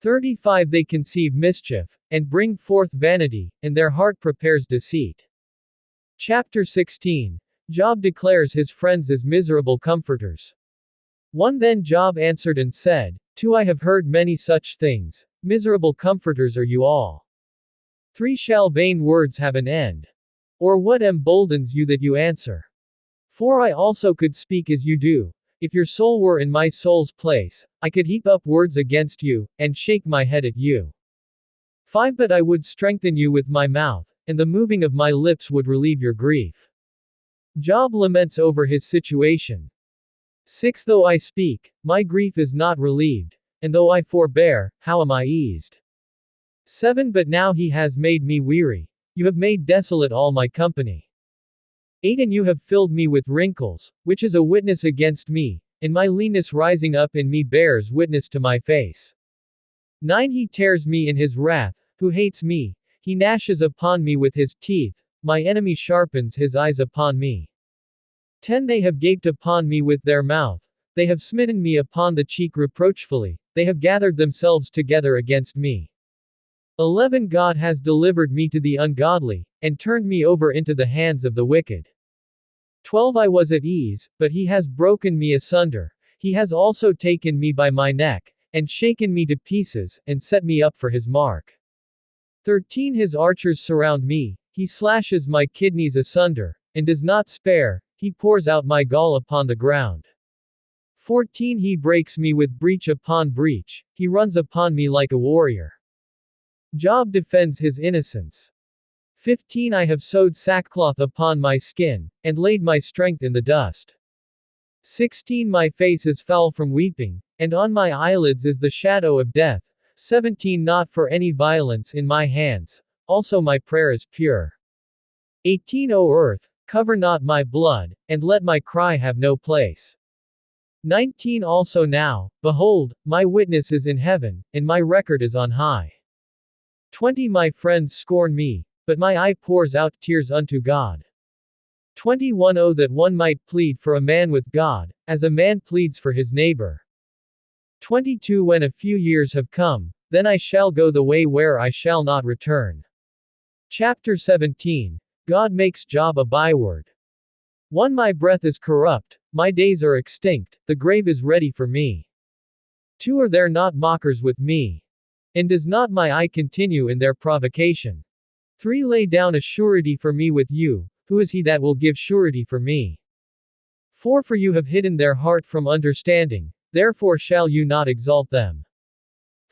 35 They conceive mischief, and bring forth vanity, and their heart prepares deceit. Chapter 16. Job declares his friends as miserable comforters. 1 Then Job answered and said, 2 I have heard many such things, miserable comforters are you all. 3 Shall vain words have an end? Or what emboldens you that you answer? 4 I also could speak as you do. If your soul were in my soul's place, I could heap up words against you, and shake my head at you. 5 But I would strengthen you with my mouth, and the moving of my lips would relieve your grief. Job laments over his situation. 6 Though I speak, my grief is not relieved, and though I forbear, how am I eased? 7 But now he has made me weary. You have made desolate all my company. 8 And you have filled me with wrinkles, which is a witness against me, and my leanness rising up in me bears witness to my face. 9 He tears me in his wrath, who hates me, he gnashes upon me with his teeth, my enemy sharpens his eyes upon me. 10 They have gaped upon me with their mouth, they have smitten me upon the cheek reproachfully, they have gathered themselves together against me. 11 God has delivered me to the ungodly, and turned me over into the hands of the wicked. 12 I was at ease, but he has broken me asunder, he has also taken me by my neck, and shaken me to pieces, and set me up for his mark. 13 His archers surround me, he slashes my kidneys asunder, and does not spare, he pours out my gall upon the ground. 14 He breaks me with breach upon breach, he runs upon me like a warrior. Job defends his innocence. 15 I have sewed sackcloth upon my skin, and laid my strength in the dust. 16 My face is foul from weeping, and on my eyelids is the shadow of death. 17 Not for any violence in my hands, also my prayer is pure. 18 O earth, cover not my blood, and let my cry have no place. 19 Also now, behold, my witness is in heaven, and my record is on high. 20 My friends scorn me, but my eye pours out tears unto God. 21 Oh that one might plead for a man with God, as a man pleads for his neighbor. 22 When a few years have come, then I shall go the way where I shall not return. Chapter 17. God makes Job a byword. 1 My breath is corrupt, my days are extinct, the grave is ready for me. 2 Are there not mockers with me? And does not my eye continue in their provocation? 3 Lay down a surety for me with you, who is he that will give surety for me? 4 For you have hidden their heart from understanding, therefore shall you not exalt them.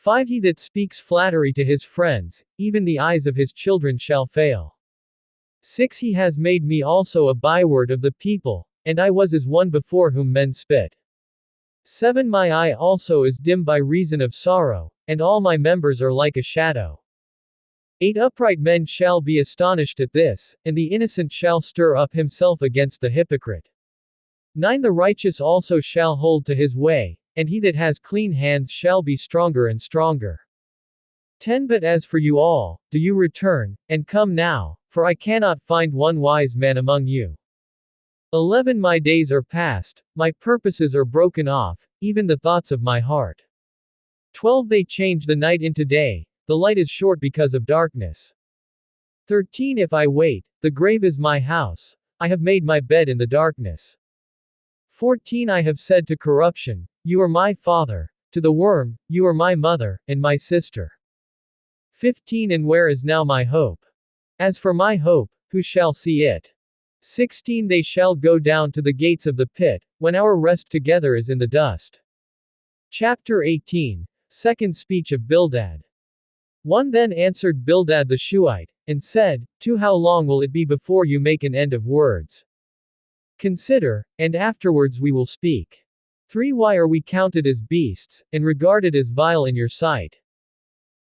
5 He that speaks flattery to his friends, even the eyes of his children shall fail. 6 He has made me also a byword of the people, and I was as one before whom men spit. 7 My eye also is dim by reason of sorrow, and all my members are like a shadow. 8 Upright men shall be astonished at this, and the innocent shall stir up himself against the hypocrite. 9 The righteous also shall hold to his way, and he that has clean hands shall be stronger and stronger. 10 But as for you all, do you return, and come now, for I cannot find one wise man among you. 11 My days are past, my purposes are broken off, even the thoughts of my heart. 12 They change the night into day, the light is short because of darkness. 13 If I wait, the grave is my house, I have made my bed in the darkness. 14 I have said to corruption, you are my father, to the worm, you are my mother, and my sister. 15 And where is now my hope? As for my hope, who shall see it? 16 They shall go down to the gates of the pit, when our rest together is in the dust. Chapter 18. Second speech of Bildad. 1 Then answered Bildad the Shuhite, and said, 2 How long will it be before you make an end of words? Consider, and afterwards we will speak. 3 Why are we counted as beasts, and regarded as vile in your sight?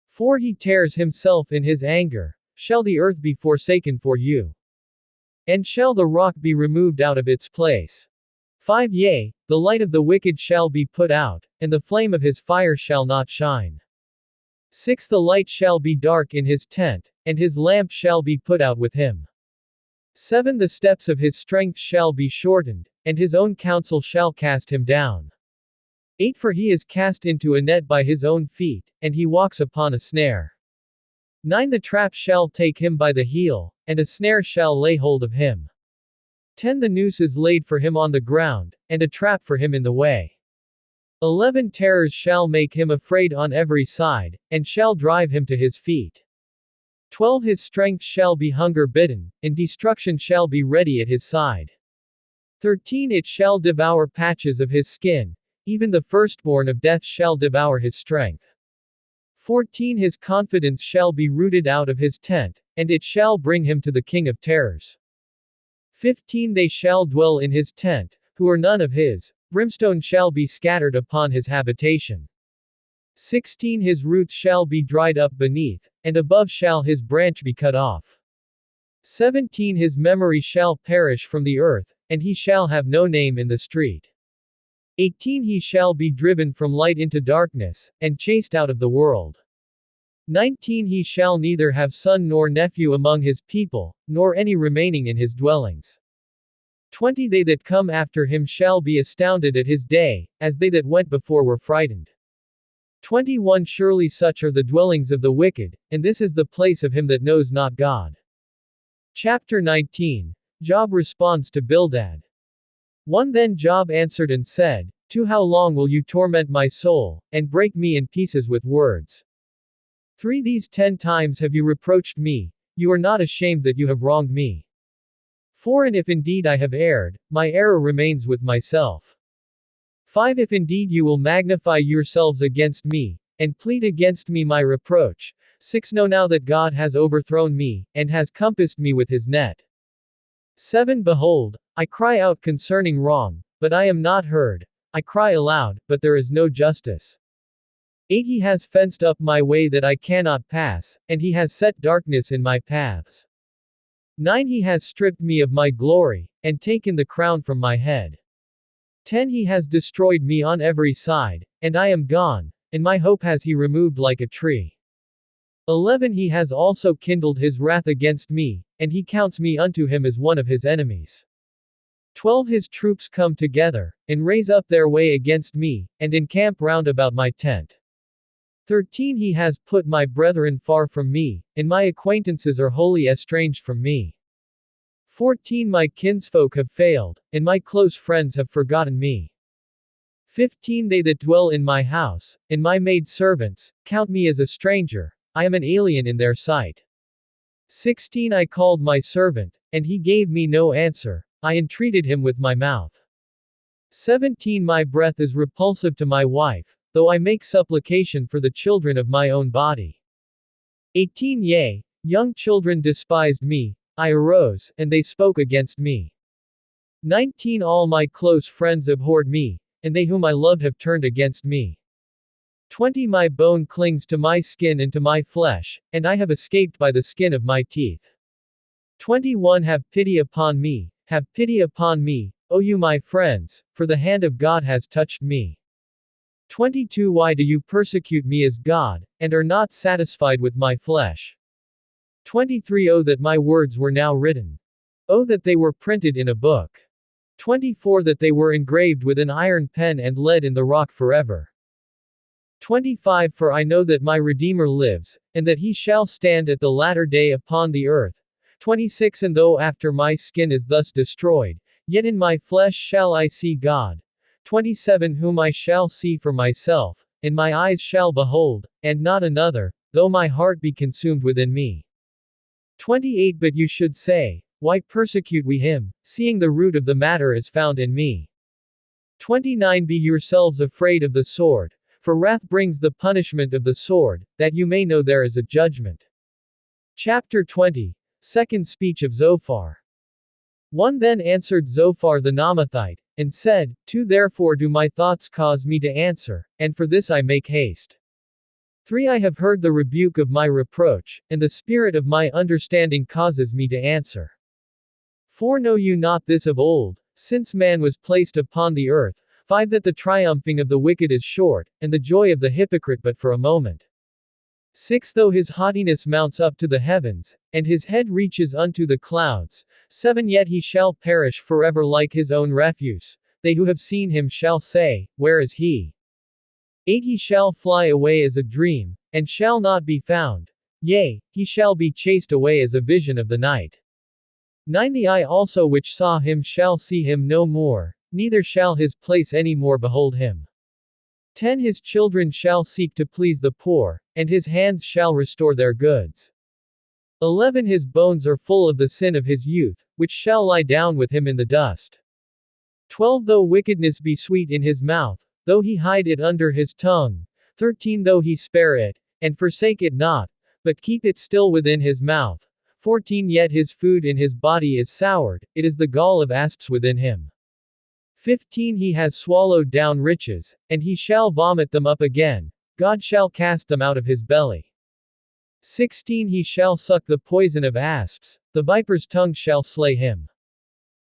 4 He tears himself in his anger. Shall the earth be forsaken for you? And shall the rock be removed out of its place? 5 Yea, the light of the wicked shall be put out, and the flame of his fire shall not shine. 6 The light shall be dark in his tent, and his lamp shall be put out with him. 7 The steps of his strength shall be shortened, and his own counsel shall cast him down. 8 For he is cast into a net by his own feet, and he walks upon a snare. 9 The trap shall take him by the heel, and a snare shall lay hold of him. 10 The noose is laid for him on the ground, and a trap for him in the way. 11 Terrors shall make him afraid on every side, and shall drive him to his feet. 12 His strength shall be hunger bitten, and destruction shall be ready at his side. 13 It shall devour patches of his skin, even the firstborn of death shall devour his strength. 14 His confidence shall be rooted out of his tent, and it shall bring him to the king of terrors. 15 They shall dwell in his tent, who are none of his, brimstone shall be scattered upon his habitation. 16 His roots shall be dried up beneath, and above shall his branch be cut off. 17 His memory shall perish from the earth, and he shall have no name in the street. 18 He shall be driven from light into darkness, and chased out of the world. 19 He shall neither have son nor nephew among his people, nor any remaining in his dwellings. 20 They that come after him shall be astounded at his day, as they that went before were frightened. 21 Surely such are the dwellings of the wicked, and this is the place of him that knows not God. Chapter 19. Job responds to Bildad. 1 Then Job answered and said, 2 How long will you torment my soul, and break me in pieces with words? 3 These 10 times have you reproached me, you are not ashamed that you have wronged me. 4 And if indeed I have erred, my error remains with myself. 5 If indeed you will magnify yourselves against me, and plead against me my reproach. 6 Know now that God has overthrown me, and has compassed me with his net. 7 Behold, I cry out concerning wrong, but I am not heard. I cry aloud, but there is no justice. 8 He has fenced up my way that I cannot pass, and he has set darkness in my paths. 9 He has stripped me of my glory, and taken the crown from my head. 10 He has destroyed me on every side, and I am gone, and my hope has he removed like a tree. 11 He has also kindled his wrath against me, and he counts me unto him as one of his enemies. 12 His troops come together, and raise up their way against me, and encamp round about my tent. 13 He has put my brethren far from me, and my acquaintances are wholly estranged from me. 14 My kinsfolk have failed, and my close friends have forgotten me. 15 They that dwell in my house, and my maidservants, count me as a stranger, I am an alien in their sight. 16 I called my servant, and he gave me no answer, I entreated him with my mouth. 17 My breath is repulsive to my wife, though I make supplication for the children of my own body. 18 Yea, young children despised me, I arose, and they spoke against me. 19 All my close friends abhorred me, and they whom I loved have turned against me. 20 My bone clings to my skin and to my flesh, and I have escaped by the skin of my teeth. 21 Have pity upon me, O you my friends, for the hand of God has touched me. 22 Why do you persecute me as God, and are not satisfied with my flesh? 23 Oh that my words were now written. Oh that they were printed in a book. 24 That they were engraved with an iron pen and lead in the rock forever. 25 For I know that my Redeemer lives, and that he shall stand at the latter day upon the earth. 26 And though after my skin is thus destroyed, yet in my flesh shall I see God. 27 Whom I shall see for myself, and my eyes shall behold, and not another, though my heart be consumed within me. 28 But you should say, why persecute we him, seeing the root of the matter is found in me? 29 Be yourselves afraid of the sword, for wrath brings the punishment of the sword, that you may know there is a judgment. Chapter 20. Second speech of Zophar. 1 Then answered Zophar the Naamathite, and said, 2 Therefore do my thoughts cause me to answer, and for this I make haste. 3 I have heard the rebuke of my reproach, and the spirit of my understanding causes me to answer. 4 Know you not this of old, since man was placed upon the earth? 5 That the triumphing of the wicked is short, and the joy of the hypocrite but for a moment. 6 Though his haughtiness mounts up to the heavens, and his head reaches unto the clouds, 7 Yet he shall perish forever like his own refuse. They who have seen him shall say, Where is he? 8 He shall fly away as a dream, and shall not be found. Yea, he shall be chased away as a vision of the night. 9 The eye also which saw him shall see him no more, neither shall his place any more behold him. 10 His children shall seek to please the poor, and his hands shall restore their goods. 11 His bones are full of the sin of his youth, which shall lie down with him in the dust. 12 Though wickedness be sweet in his mouth, though he hide it under his tongue. 13 Though he spare it, and forsake it not, but keep it still within his mouth. 14 Yet his food in his body is soured, it is the gall of asps within him. 15 He has swallowed down riches, and he shall vomit them up again. God shall cast them out of his belly. 16 He shall suck the poison of asps, the viper's tongue shall slay him.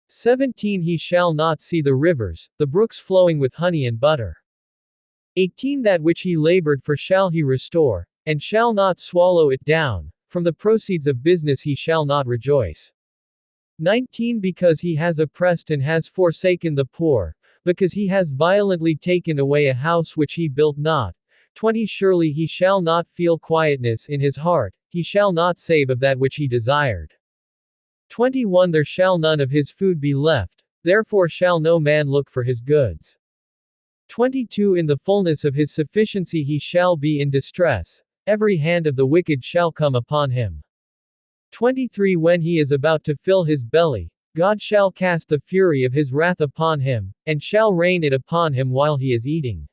17 He shall not see the rivers, the brooks flowing with honey and butter. 18 That which he labored for shall he restore, and shall not swallow it down, from the proceeds of business he shall not rejoice. 19 Because he has oppressed and has forsaken the poor, because he has violently taken away a house which he built not. 20 Surely he shall not feel quietness in his heart, he shall not save of that which he desired. 21 There shall none of his food be left, therefore shall no man look for his goods. 22 In the fullness of his sufficiency he shall be in distress, every hand of the wicked shall come upon him. 23 When he is about to fill his belly, God shall cast the fury of his wrath upon him, and shall rain it upon him while he is eating.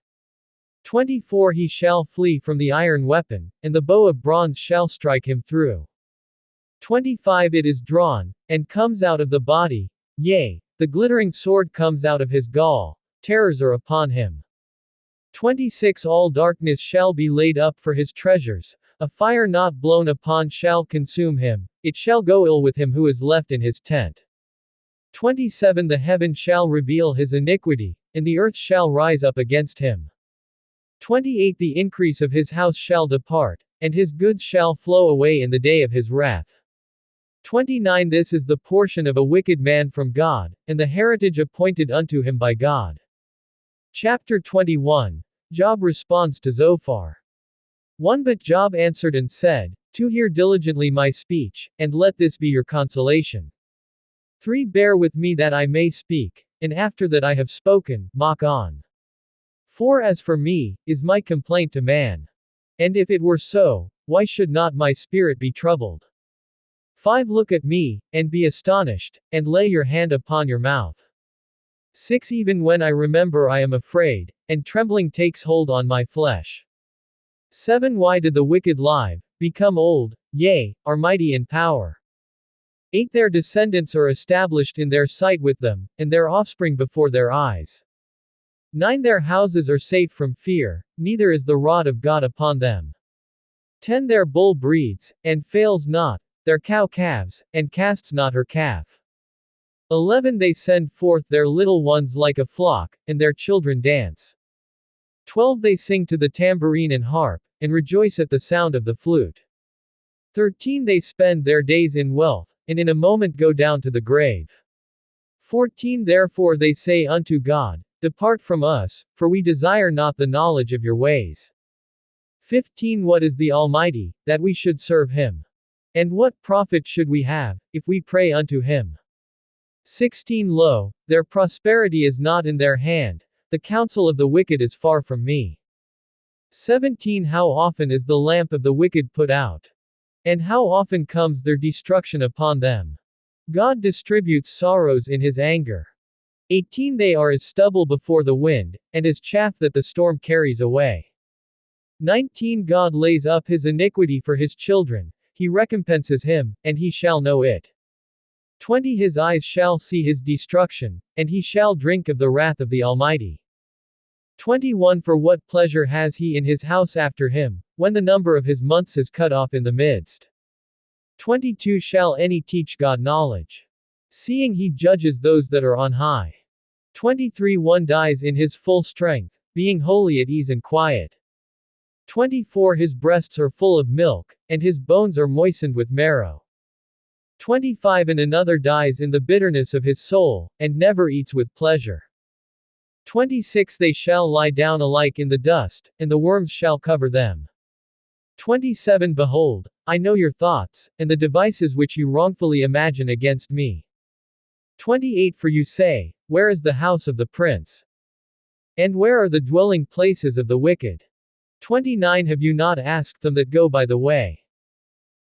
24 He shall flee from the iron weapon, and the bow of bronze shall strike him through. 25 It is drawn, and comes out of the body, yea, the glittering sword comes out of his gall, terrors are upon him. 26 All darkness shall be laid up for his treasures, a fire not blown upon shall consume him, it shall go ill with him who is left in his tent. 27 The heaven shall reveal his iniquity, and the earth shall rise up against him. 28 The increase of his house shall depart, and his goods shall flow away in the day of his wrath. 29 This is the portion of a wicked man from God, and the heritage appointed unto him by God. Chapter 21. Job responds to Zophar. 1 But Job answered and said, 2 Hear diligently my speech, and let this be your consolation. 3 Bear with me that I may speak, and after that I have spoken, mock on. 4 As for me, is my complaint to man? And if it were so, why should not my spirit be troubled? 5 Look at me, and be astonished, and lay your hand upon your mouth. 6 Even when I remember I am afraid, and trembling takes hold on my flesh. 7 Why did the wicked live, become old, yea, are mighty in power? 8 Their descendants are established in their sight with them, and their offspring before their eyes. 9 Their houses are safe from fear, neither is the rod of God upon them. 10 Their bull breeds, and fails not, their cow calves, and casts not her calf. 11 They send forth their little ones like a flock, and their children dance. 12 They sing to the tambourine and harp, and rejoice at the sound of the flute. 13 They spend their days in wealth, and in a moment go down to the grave. 14 Therefore they say unto God, Depart from us, for we desire not the knowledge of your ways. 15 What is the Almighty, that we should serve him? And what profit should we have, if we pray unto him? 16 Lo, their prosperity is not in their hand, the counsel of the wicked is far from me. 17 How often is the lamp of the wicked put out? And how often comes their destruction upon them? God distributes sorrows in his anger. 18 They are as stubble before the wind, and as chaff that the storm carries away. 19 God lays up his iniquity for his children, he recompenses him, and he shall know it. 20 His eyes shall see his destruction, and he shall drink of the wrath of the Almighty. 21 For what pleasure has he in his house after him, when the number of his months is cut off in the midst? 22 Shall any teach God knowledge? Seeing he judges those that are on high. 23 One dies in his full strength, being wholly at ease and quiet. 24 His breasts are full of milk, and his bones are moistened with marrow. 25 And another dies in the bitterness of his soul, and never eats with pleasure. 26 They shall lie down alike in the dust, and the worms shall cover them. 27 Behold, I know your thoughts, and the devices which you wrongfully imagine against me. 28 For you say, where is the house of the prince? And where are the dwelling places of the wicked? 29 Have you not asked them that go by the way?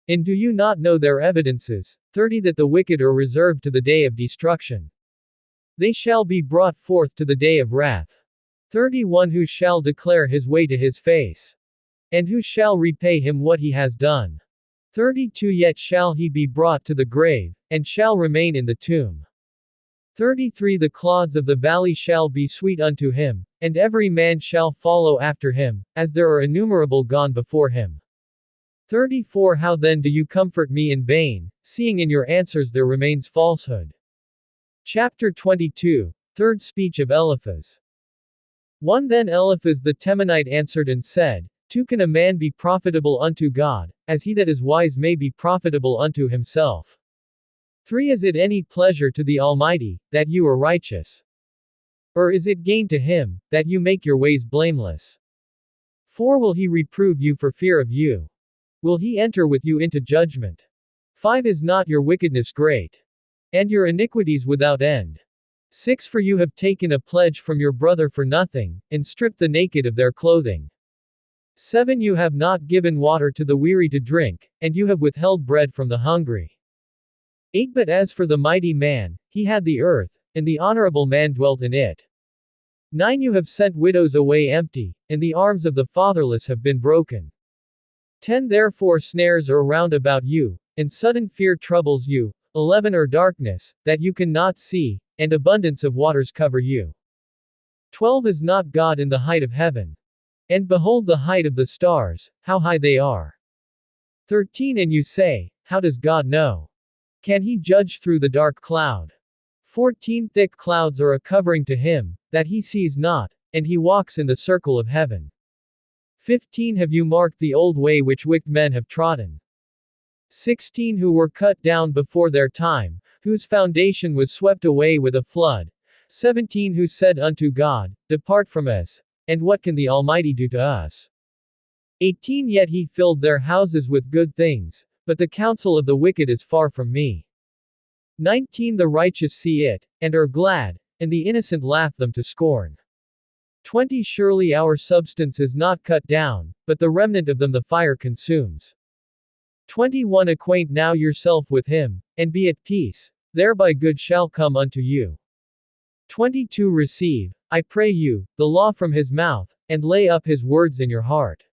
And do you not know their evidences? 30 That the wicked are reserved to the day of destruction. They shall be brought forth to the day of wrath. 31 Who shall declare his way to his face? And who shall repay him what he has done? 32 Yet shall he be brought to the grave, and shall remain in the tomb. 33 The clods of the valley shall be sweet unto him, and every man shall follow after him, as there are innumerable gone before him. 34 How then do you comfort me in vain, seeing in your answers there remains falsehood? Chapter 22, Third Speech of Eliphaz. 1 Then Eliphaz the Temanite answered and said, 2 Can a man be profitable unto God, as he that is wise may be profitable unto himself? 3 Is it any pleasure to the Almighty, that you are righteous? Or is it gain to him, that you make your ways blameless? 4 Will he reprove you for fear of you? Will he enter with you into judgment? 5 Is not your wickedness great? And your iniquities without end? 6 For you have taken a pledge from your brother for nothing, and stripped the naked of their clothing. 7 You have not given water to the weary to drink, and you have withheld bread from the hungry. 8 But as for the mighty man, he had the earth, and the honorable man dwelt in it. 9 You have sent widows away empty, and the arms of the fatherless have been broken. 10 Therefore snares are round about you, and sudden fear troubles you. 11 Or darkness, that you cannot see, and abundance of waters cover you. 12 Is not God in the height of heaven? And behold the height of the stars, how high they are. 13 And you say, how does God know? Can he judge through the dark cloud? 14 Thick clouds are a covering to him, that he sees not, and he walks in the circle of heaven. 15 Have you marked the old way which wicked men have trodden? 16 Who were cut down before their time, whose foundation was swept away with a flood. 17 Who said unto God, depart from us, and what can the Almighty do to us? 18 Yet he filled their houses with good things, but the counsel of the wicked is far from me. 19 The righteous see it, and are glad, and the innocent laugh them to scorn. 20 Surely our substance is not cut down, but the remnant of them the fire consumes. 21 Acquaint now yourself with him, and be at peace, thereby good shall come unto you. 22 Receive, I pray you, the law from his mouth, and lay up his words in your heart.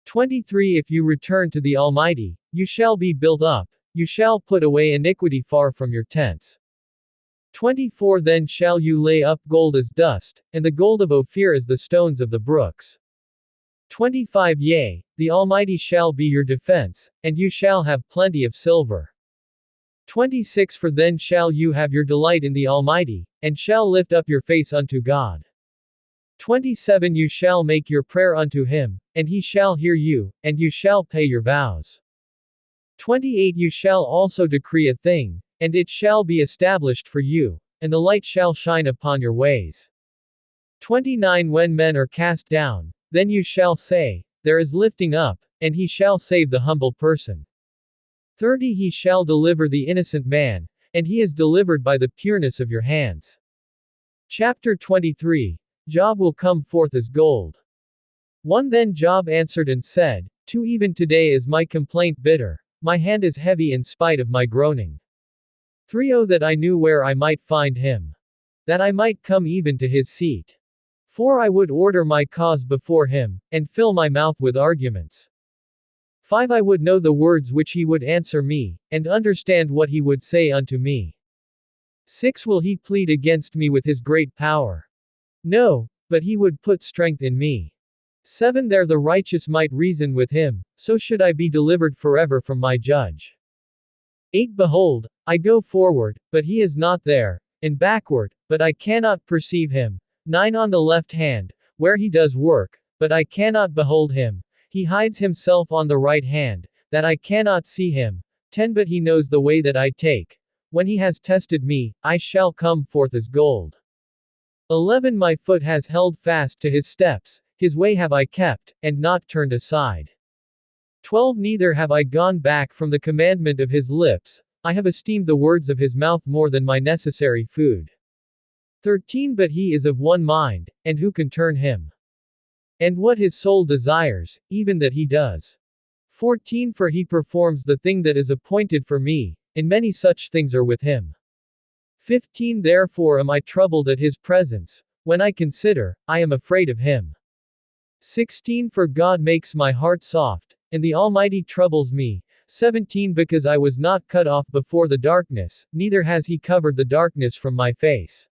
23 If you return to the Almighty, you shall be built up, you shall put away iniquity far from your tents. 24 Then shall you lay up gold as dust, and the gold of Ophir as the stones of the brooks. 25 Yea, the Almighty shall be your defense, and you shall have plenty of silver. 26 For then shall you have your delight in the Almighty, and shall lift up your face unto God. 27 You shall make your prayer unto him, and he shall hear you, and you shall pay your vows. 28 You shall also decree a thing, and it shall be established for you, and the light shall shine upon your ways. 29 When men are cast down, then you shall say, there is lifting up, and he shall save the humble person. 30 He shall deliver the innocent man, and he is delivered by the pureness of your hands. Chapter 23, Job will come forth as gold. 1 Then Job answered and said, 2 Even today is my complaint bitter, my hand is heavy in spite of my groaning. 3 Oh that I knew where I might find him. That I might come even to his seat. 4 I would order my cause before him, and fill my mouth with arguments. 5 I would know the words which he would answer me, and understand what he would say unto me. 6 Will he plead against me with his great power? No, but he would put strength in me. 7 There the righteous might reason with him, so should I be delivered forever from my judge. 8 Behold, I go forward, but he is not there, and backward, but I cannot perceive him. 9 On the left hand, where he does work, but I cannot behold him. He hides himself on the right hand, that I cannot see him. 10 But he knows the way that I take. When he has tested me, I shall come forth as gold. 11 My foot has held fast to his steps, his way have I kept, and not turned aside. 12 Neither have I gone back from the commandment of his lips, I have esteemed the words of his mouth more than my necessary food. 13 But he is of one mind, and who can turn him? And what his soul desires, even that he does. 14 For he performs the thing that is appointed for me, and many such things are with him. 15 Therefore am I troubled at his presence, when I consider, I am afraid of him. 16 For God makes my heart soft, and the Almighty troubles me. 17 Because I was not cut off before the darkness, neither has he covered the darkness from my face.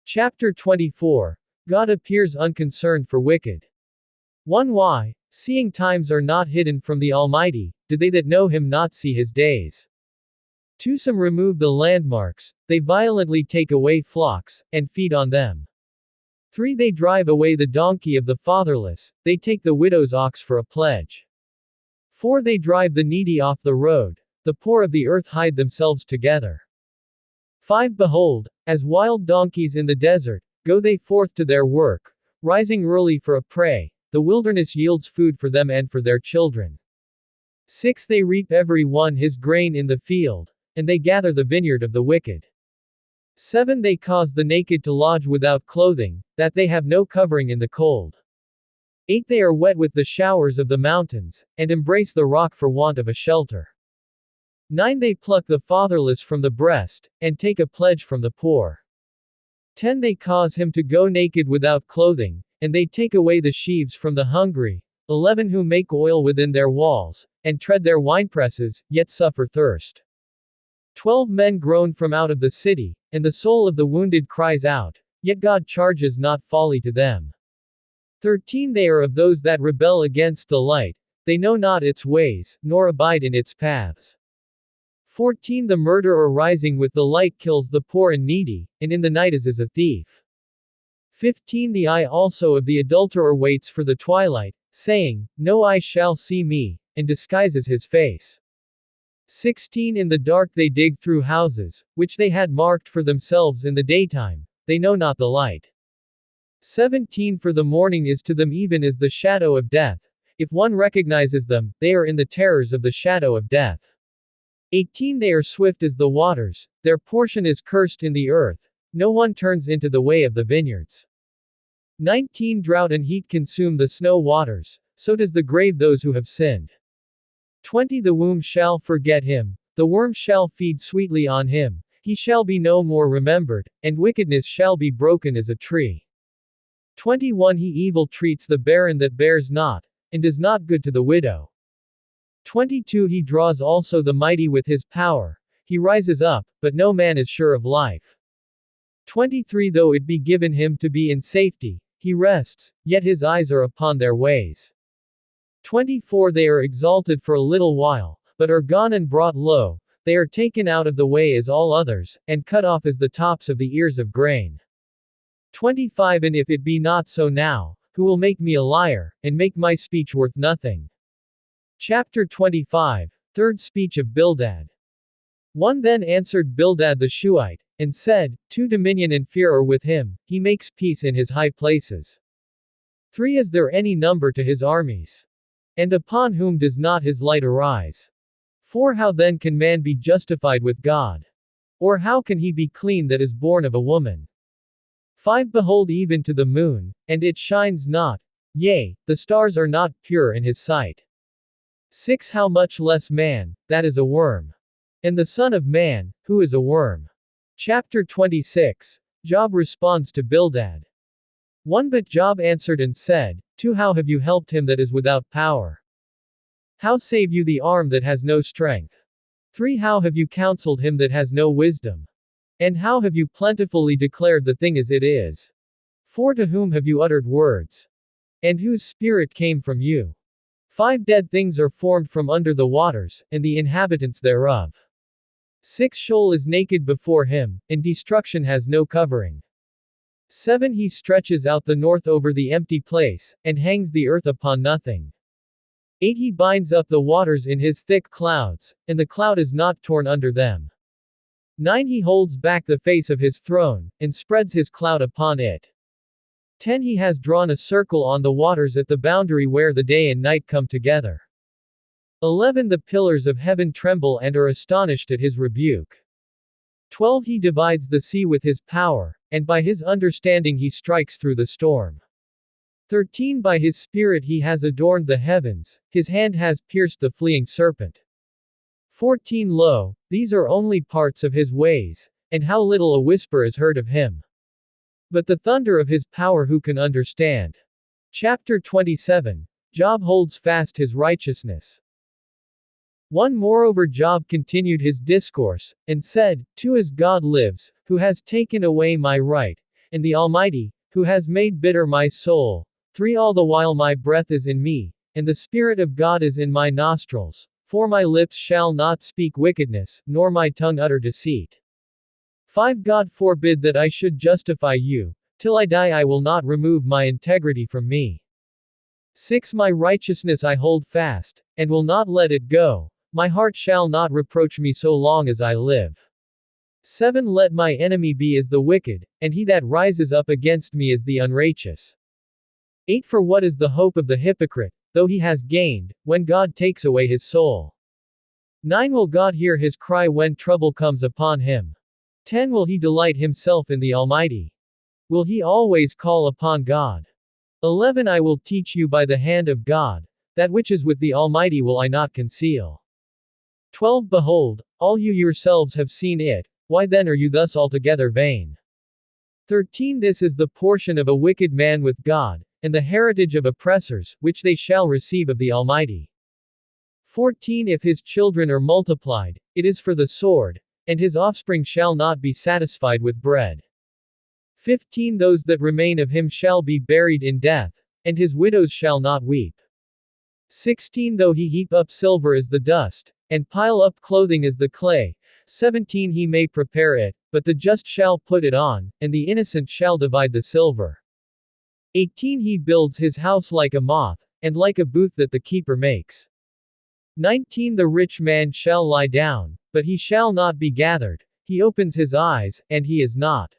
Chapter 24. God appears unconcerned for wicked. 1 Why, seeing times are not hidden from the Almighty, do they that know him not see his days? 2 Some remove the landmarks, they violently take away flocks, and feed on them. 3 They drive away the donkey of the fatherless, they take the widow's ox for a pledge. 4 They drive the needy off the road, the poor of the earth hide themselves together. 5 Behold, as wild donkeys in the desert, go they forth to their work, rising early for a prey, the wilderness yields food for them and for their children. 6 They reap every one his grain in the field, and they gather the vineyard of the wicked. 7 They cause the naked to lodge without clothing, that they have no covering in the cold. 8 They are wet with the showers of the mountains, and embrace the rock for want of a shelter. 9 They pluck the fatherless from the breast, and take a pledge from the poor. 10 They cause him to go naked without clothing, and they take away the sheaves from the hungry. 11 Who make oil within their walls, and tread their winepresses, yet suffer thirst. 12 Men groan from out of the city, and the soul of the wounded cries out, yet God charges not folly to them. 13 They are of those that rebel against the light, they know not its ways, nor abide in its paths. 14 The murderer rising with the light kills the poor and needy, and in the night is as a thief. 15 The eye also of the adulterer waits for the twilight, saying, no eye shall see me, and disguises his face. 16 In the dark they dig through houses, which they had marked for themselves in the daytime, they know not the light. 17 For the morning is to them even as the shadow of death, if one recognizes them, they are in the terrors of the shadow of death. 18 They are swift as the waters, their portion is cursed in the earth, no one turns into the way of the vineyards. 19 Drought and heat consume the snow waters, so does the grave those who have sinned. 20 The womb shall forget him, the worm shall feed sweetly on him, he shall be no more remembered, and wickedness shall be broken as a tree. 21 He evil treats the barren that bears not, and does not good to the widow. 22 He draws also the mighty with his power, he rises up, but no man is sure of life. 23 Though it be given him to be in safety, he rests, yet his eyes are upon their ways. 24 They are exalted for a little while, but are gone and brought low, they are taken out of the way as all others, and cut off as the tops of the ears of grain. 25 And if it be not so now, who will make me a liar, and make my speech worth nothing? Chapter 25. Third speech of Bildad. 1 Then answered Bildad the Shuhite, and said, 2 Dominion and fear are with him, he makes peace in his high places. 3 Is there any number to his armies? And upon whom does not his light arise? 4 How then can man be justified with God? Or how can he be clean that is born of a woman? 5 Behold even to the moon, and it shines not, yea, the stars are not pure in his sight. 6 How much less man, that is a worm. And the Son of Man, who is a worm? Chapter 26. Job responds to Bildad. 1. But Job answered and said, 2. How have you helped him that is without power? How save you the arm that has no strength? 3. How have you counseled him that has no wisdom? And how have you plentifully declared the thing as it is? 4. To whom have you uttered words? And whose spirit came from you? 5. Dead things are formed from under the waters, and the inhabitants thereof. 6. Sheol is naked before him, and destruction has no covering. 7. He stretches out the north over the empty place, and hangs the earth upon nothing. 8. He binds up the waters in his thick clouds, and the cloud is not torn under them. 9. He holds back the face of his throne, and spreads his cloud upon it. 10. He has drawn a circle on the waters at the boundary where the day and night come together. 11. The pillars of heaven tremble and are astonished at his rebuke. 12. He divides the sea with his power, and by his understanding he strikes through the storm. 13. By his spirit he has adorned the heavens, his hand has pierced the fleeing serpent. 14. Lo, these are only parts of his ways, and how little a whisper is heard of him. But the thunder of his power who can understand? Chapter 27. Job holds fast his righteousness. 1. Moreover Job continued his discourse, and said, 2. As God lives, who has taken away my right, and the Almighty, who has made bitter my soul. 3. All the while my breath is in me, and the Spirit of God is in my nostrils. 4. My lips shall not speak wickedness, nor my tongue utter deceit. 5. God forbid that I should justify you. Till I die I will not remove my integrity from me. 6. My righteousness I hold fast, and will not let it go. My heart shall not reproach me so long as I live. 7. Let my enemy be as the wicked, and he that rises up against me as the unrighteous. 8. For what is the hope of the hypocrite, though he has gained, when God takes away his soul? 9. Will God hear his cry when trouble comes upon him? 10. Will he delight himself in the Almighty? Will he always call upon God? 11. I will teach you by the hand of God, that which is with the Almighty will I not conceal. 12. Behold, all you yourselves have seen it, why then are you thus altogether vain? 13. This is the portion of a wicked man with God, and the heritage of oppressors, which they shall receive of the Almighty. 14. If his children are multiplied, it is for the sword, and his offspring shall not be satisfied with bread. 15. Those that remain of him shall be buried in death, and his widows shall not weep. 16. Though he heap up silver as the dust, and pile up clothing as the clay. 17. He may prepare it, but the just shall put it on, and the innocent shall divide the silver. 18. He builds his house like a moth, and like a booth that the keeper makes. 19. The rich man shall lie down, but he shall not be gathered. He opens his eyes, and he is not.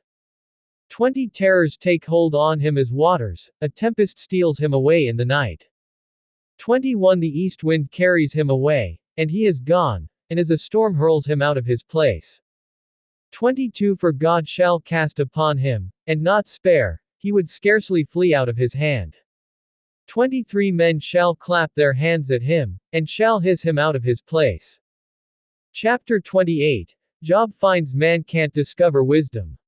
20. Terrors take hold on him as waters, a tempest steals him away in the night. 21. The east wind carries him away, and he is gone, and as a storm hurls him out of his place. 22. For God shall cast upon him, and not spare, he would scarcely flee out of his hand. 23. Men shall clap their hands at him, and shall hiss him out of his place. Chapter 28. Job finds man can't discover wisdom.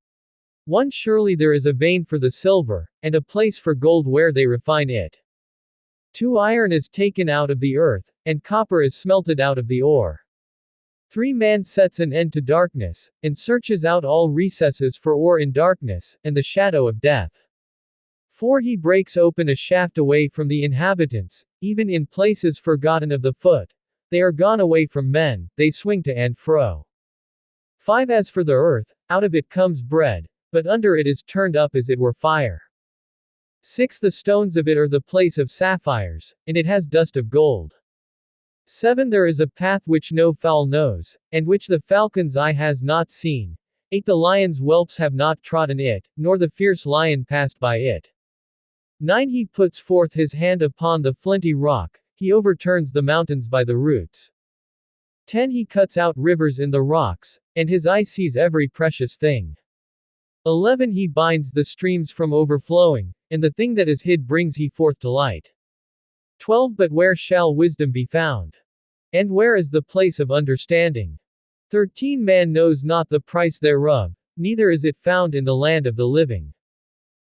1. Surely there is a vein for the silver, and a place for gold where they refine it. 2. Iron is taken out of the earth, and copper is smelted out of the ore. 3. Man sets an end to darkness, and searches out all recesses for ore in darkness, and the shadow of death. 4. He breaks open a shaft away from the inhabitants, even in places forgotten of the foot. They are gone away from men, they swing to and fro. 5. As for the earth, out of it comes bread, but under it is turned up as it were fire. 6. The stones of it are the place of sapphires, and it has dust of gold. 7. There is a path which no fowl knows, and which the falcon's eye has not seen. 8. The lion's whelps have not trodden it, nor the fierce lion passed by it. 9. He puts forth his hand upon the flinty rock, he overturns the mountains by the roots. 10. He cuts out rivers in the rocks, and his eye sees every precious thing. 11. He binds the streams from overflowing, and the thing that is hid brings he forth to light. 12. But where shall wisdom be found? And where is the place of understanding? 13 Man knows not the price thereof, neither is it found in the land of the living.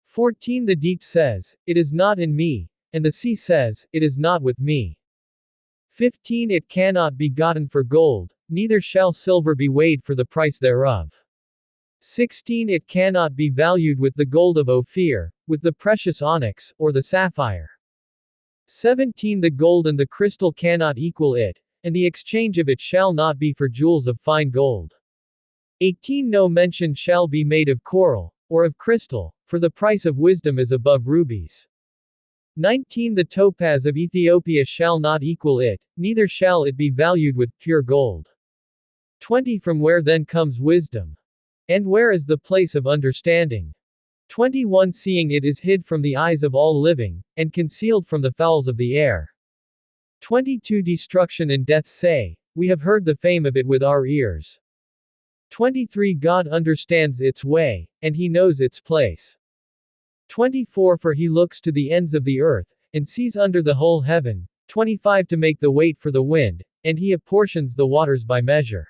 14 The deep says, it is not in me, and the sea says, it is not with me. 15 It cannot be gotten for gold, neither shall silver be weighed for the price thereof. 16 It cannot be valued with the gold of Ophir, with the precious onyx, or the sapphire. 17 The gold and the crystal cannot equal it, and the exchange of it shall not be for jewels of fine gold. 18 No mention shall be made of coral, or of crystal, for the price of wisdom is above rubies. 19 The topaz of Ethiopia shall not equal it, neither shall it be valued with pure gold. 20 From where then comes wisdom? And where is the place of understanding? 21 Seeing it is hid from the eyes of all living, and concealed from the fowls of the air. 22 Destruction and death say, we have heard the fame of it with our ears. 23 God understands its way, and he knows its place. 24 For he looks to the ends of the earth, and sees under the whole heaven. 25 To make the weight for the wind, and he apportions the waters by measure.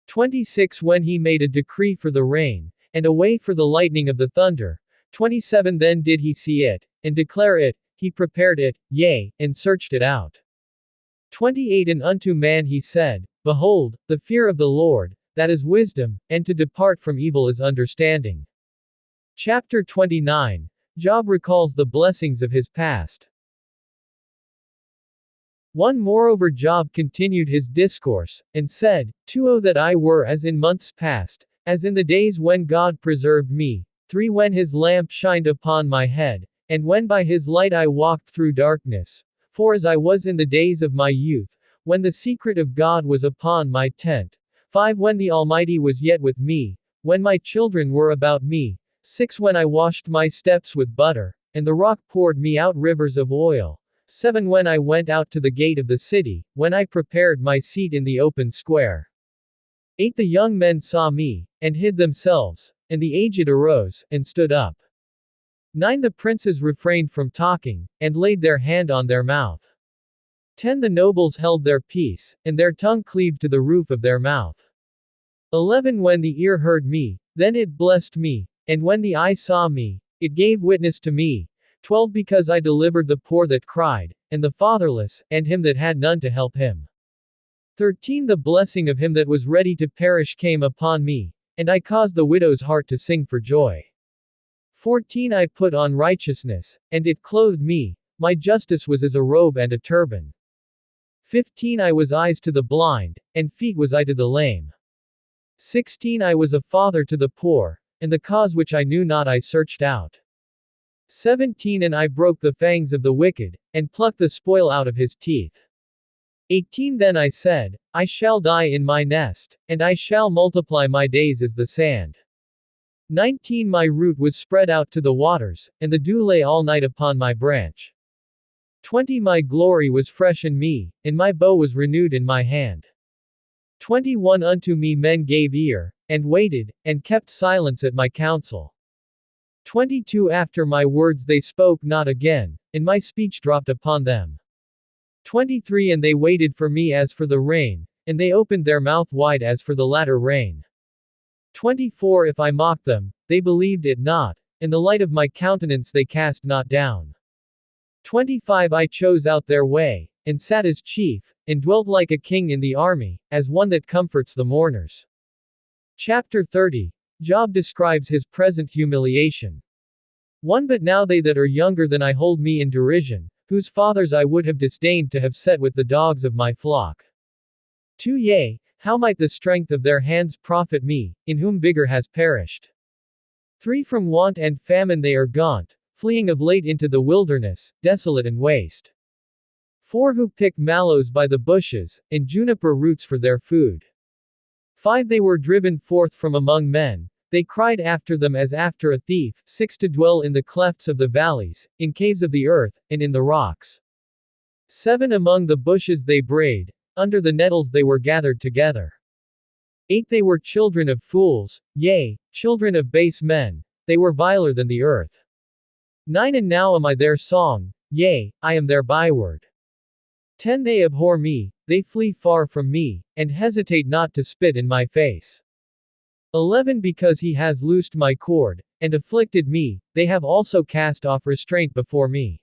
26 When he made a decree for the rain, and a way for the lightning of the thunder. 27 Then did he see it, and declare it, he prepared it, yea, and searched it out. 28 And unto man he said, Behold, the fear of the Lord, that is wisdom, and to depart from evil is understanding. Chapter 29. Job recalls the blessings of his past. 1 Moreover Job continued his discourse, and said, 2 O that I were as in months past, as in the days when God preserved me. 3 When his lamp shined upon my head, and when by his light I walked through darkness. 4 As I was in the days of my youth, when the secret of God was upon my tent. 5 When the Almighty was yet with me, when my children were about me. 6 When I washed my steps with butter, and the rock poured me out rivers of oil. 7 When I went out to the gate of the city, when I prepared my seat in the open square. 8 The young men saw me, and hid themselves, and the aged arose, and stood up. 9 The princes refrained from talking, and laid their hand on their mouth. 10 The nobles held their peace, and their tongue cleaved to the roof of their mouth. 11 When the ear heard me, then it blessed me, and when the eye saw me, it gave witness to me. 12 Because I delivered the poor that cried, and the fatherless, and him that had none to help him. 13 The blessing of him that was ready to perish came upon me, and I caused the widow's heart to sing for joy. 14 I put on righteousness, and it clothed me, my justice was as a robe and a turban. 15 I was eyes to the blind, and feet was I to the lame. 16 I was a father to the poor, and the cause which I knew not I searched out. 17 And I broke the fangs of the wicked, and plucked the spoil out of his teeth. 18 Then I said, I shall die in my nest, and I shall multiply my days as the sand. 19 My root was spread out to the waters, and the dew lay all night upon my branch. 20 My glory was fresh in me, and my bow was renewed in my hand. 21 Unto me men gave ear, and waited, and kept silence at my counsel. 22 After my words they spoke not again, and my speech dropped upon them. 23 And they waited for me as for the rain, and they opened their mouth wide as for the latter rain. 24 If I mocked them, they believed it not, and the light of my countenance they cast not down. 25 I chose out their way, and sat as chief, and dwelt like a king in the army, as one that comforts the mourners. Chapter 30. Job describes his present humiliation. 1 But now they that are younger than I hold me in derision, whose fathers I would have disdained to have set with the dogs of my flock. 2 Yea, how might the strength of their hands profit me, in whom vigor has perished? 3 From want and famine they are gaunt, fleeing of late into the wilderness, desolate and waste. 4 Who pick mallows by the bushes, and juniper roots for their food. 5 They were driven forth from among men, they cried after them as after a thief. 6 To dwell in the clefts of the valleys, in caves of the earth, and in the rocks. 7 Among the bushes they brayed, under the nettles they were gathered together. 8 They were children of fools, yea, children of base men, they were viler than the earth. 9 And now am I their song, yea, I am their byword. 10 They abhor me, they flee far from me, and hesitate not to spit in my face. 11 Because he has loosed my cord, and afflicted me, they have also cast off restraint before me.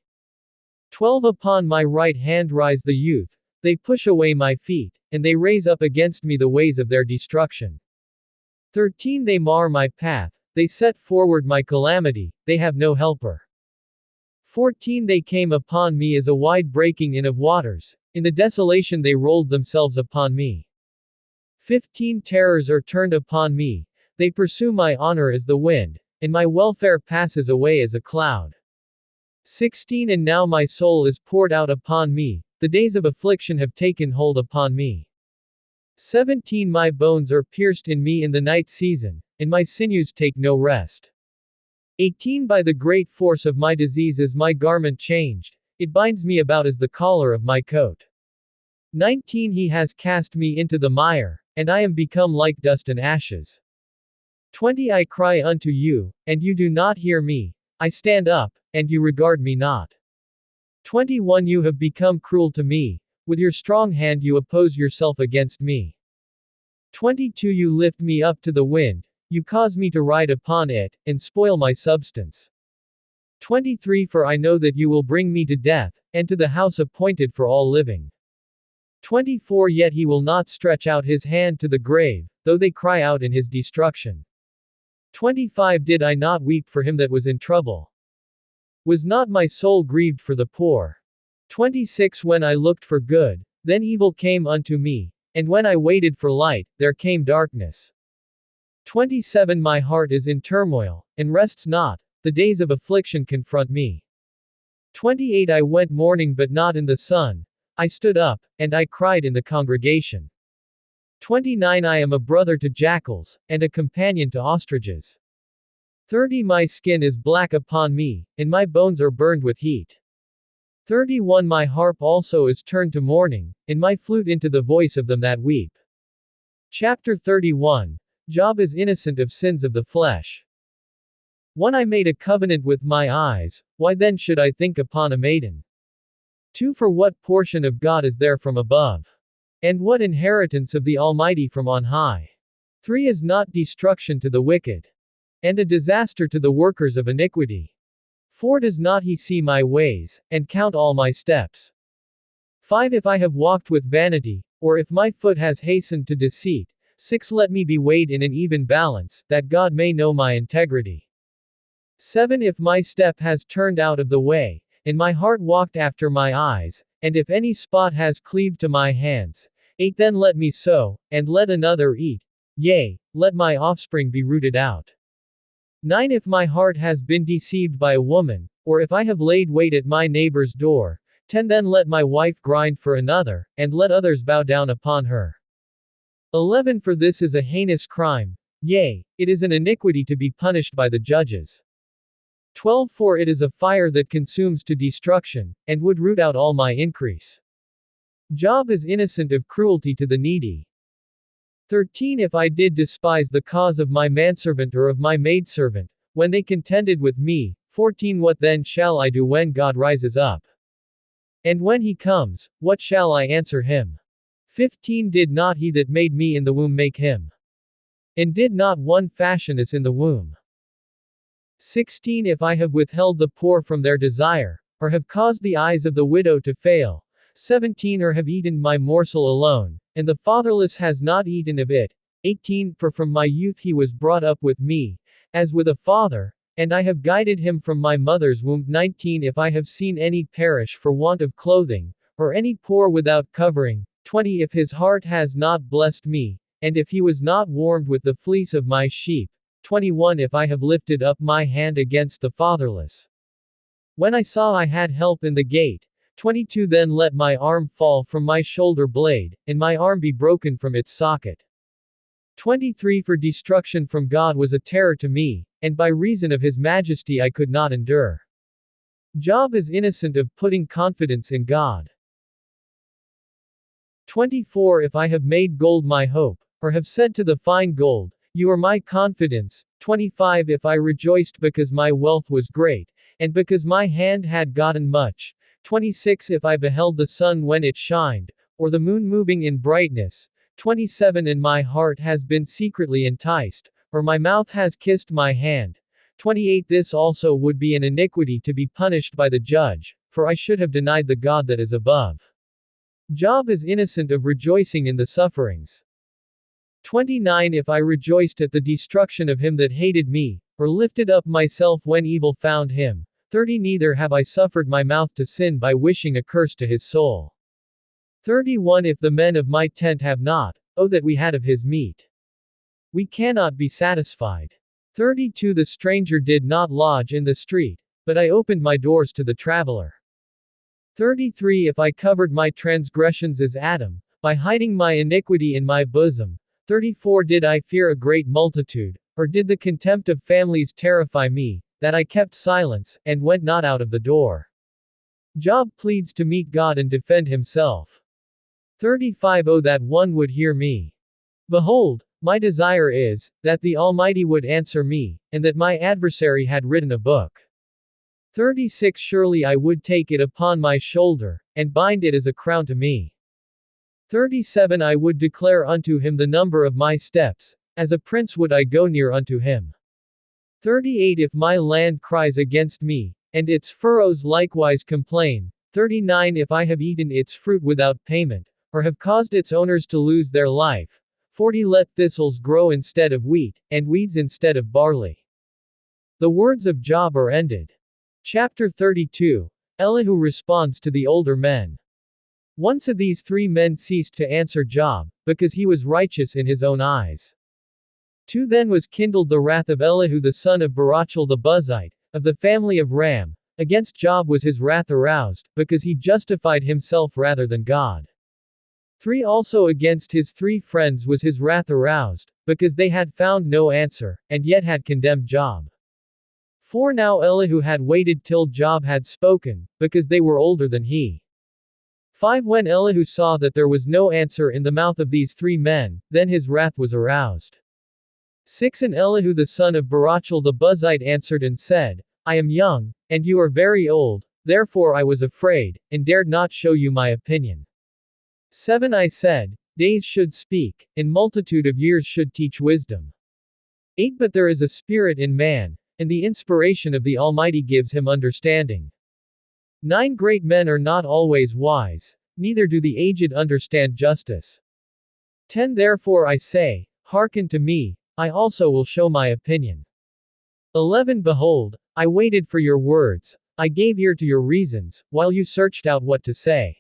12 Upon my right hand rise the youth, they push away my feet, and they raise up against me the ways of their destruction. 13 They mar my path, they set forward my calamity, they have no helper. 14 They came upon me as a wide breaking in of waters, in the desolation they rolled themselves upon me. 15 Terrors are turned upon me, they pursue my honor as the wind, and my welfare passes away as a cloud. 16 And now my soul is poured out upon me, the days of affliction have taken hold upon me. 17 My bones are pierced in me in the night season, and my sinews take no rest. 18 By the great force of my disease is my garment changed, it binds me about as the collar of my coat. 19 He has cast me into the mire, and I am become like dust and ashes. 20 I cry unto you, and you do not hear me, I stand up, and you regard me not. 21 You have become cruel to me, with your strong hand you oppose yourself against me. 22 You lift me up to the wind, you cause me to ride upon it, and spoil my substance. 23 For I know that you will bring me to death, and to the house appointed for all living. 24 Yet he will not stretch out his hand to the grave, though they cry out in his destruction. 25 Did I not weep for him that was in trouble? Was not my soul grieved for the poor? 26 When I looked for good, then evil came unto me, and when I waited for light, there came darkness. 27 My heart is in turmoil, and rests not, the days of affliction confront me. 28 I went mourning but not in the sun, I stood up, and I cried in the congregation. 29 I am a brother to jackals, and a companion to ostriches. 30 My skin is black upon me, and my bones are burned with heat. 31 My harp also is turned to mourning, and my flute into the voice of them that weep. Chapter 31 Job is innocent of sins of the flesh. 1 I made a covenant with my eyes, why then should I think upon a maiden? 2 For what portion of God is there from above? And what inheritance of the Almighty from on high? 3 Is not destruction to the wicked, and a disaster to the workers of iniquity. 4 Does not he see my ways, and count all my steps? 5 If I have walked with vanity, or if my foot has hastened to deceit, 6 Let me be weighed in an even balance, that God may know my integrity. 7 If my step has turned out of the way, and my heart walked after my eyes, and if any spot has cleaved to my hands, 8 Then let me sow, and let another eat, yea, let my offspring be rooted out. 9 If my heart has been deceived by a woman, or if I have laid wait at my neighbor's door, 10 Then let my wife grind for another, and let others bow down upon her. 11 For this is a heinous crime, yea, it is an iniquity to be punished by the judges. 12 For it is a fire that consumes to destruction, and would root out all my increase. Job is innocent of cruelty to the needy. 13 If I did despise the cause of my manservant or of my maidservant, when they contended with me, 14 What then shall I do when God rises up? And when he comes, what shall I answer him? 15 Did not he that made me in the womb make him? And did not one fashion us in the womb? 16 If I have withheld the poor from their desire, or have caused the eyes of the widow to fail, 17 Or have eaten my morsel alone, and the fatherless has not eaten of it, 18 For from my youth he was brought up with me, as with a father, and I have guided him from my mother's womb, 19 If I have seen any perish for want of clothing, or any poor without covering, 20 If his heart has not blessed me, and if he was not warmed with the fleece of my sheep, 21 If I have lifted up my hand against the fatherless, when I saw I had help in the gate, 22 Then let my arm fall from my shoulder blade, and my arm be broken from its socket. 23 For destruction from God was a terror to me, and by reason of his majesty I could not endure. Job is innocent of putting confidence in God. 24 If I have made gold my hope, or have said to the fine gold, you are my confidence. 25 If I rejoiced because my wealth was great, and because my hand had gotten much. 26 If I beheld the sun when it shined, or the moon moving in brightness. 27 And my heart has been secretly enticed, or my mouth has kissed my hand. 28 This also would be an iniquity to be punished by the judge, for I should have denied the God that is above. Job is innocent of rejoicing in the sufferings. 29 If I rejoiced at the destruction of him that hated me, or lifted up myself when evil found him. 30 Neither have I suffered my mouth to sin by wishing a curse to his soul. 31 If the men of my tent have not, oh that we had of his meat! We cannot be satisfied. 32 The stranger did not lodge in the street, but I opened my doors to the traveler. 33 If I covered my transgressions as Adam, by hiding my iniquity in my bosom. 34 Did I fear a great multitude, or did the contempt of families terrify me, that I kept silence, and went not out of the door? Job pleads to meet God and defend himself. 35 Oh that one would hear me! Behold, my desire is, that the Almighty would answer me, and that my adversary had written a book. 36 Surely I would take it upon my shoulder, and bind it as a crown to me. 37 I would declare unto him the number of my steps, as a prince would I go near unto him. 38 If my land cries against me, and its furrows likewise complain. 39 If I have eaten its fruit without payment, or have caused its owners to lose their life. 40 Let thistles grow instead of wheat, and weeds instead of barley. The words of Job are ended. Chapter 32. Elihu responds to the older men. Once of these three men ceased to answer Job, because he was righteous in his own eyes. 2 Then was kindled the wrath of Elihu the son of Barachel the Buzite, of the family of Ram. Against Job was his wrath aroused, because he justified himself rather than God. 3 Also against his 3 friends was his wrath aroused, because they had found no answer, and yet had condemned Job. 4 Now Elihu had waited till Job had spoken, because they were older than he. 5 When Elihu saw that there was no answer in the mouth of these 3 men, then his wrath was aroused. 6 And Elihu the son of Barachel the Buzite answered and said, I am young, and you are very old, therefore I was afraid, and dared not show you my opinion. 7 I said, days should speak, and multitude of years should teach wisdom. 8 But there is a spirit in man, and the inspiration of the Almighty gives him understanding. 9 Great men are not always wise, neither do the aged understand justice. 10 Therefore I say, hearken to me, I also will show my opinion. 11 Behold, I waited for your words, I gave ear to your reasons, while you searched out what to say.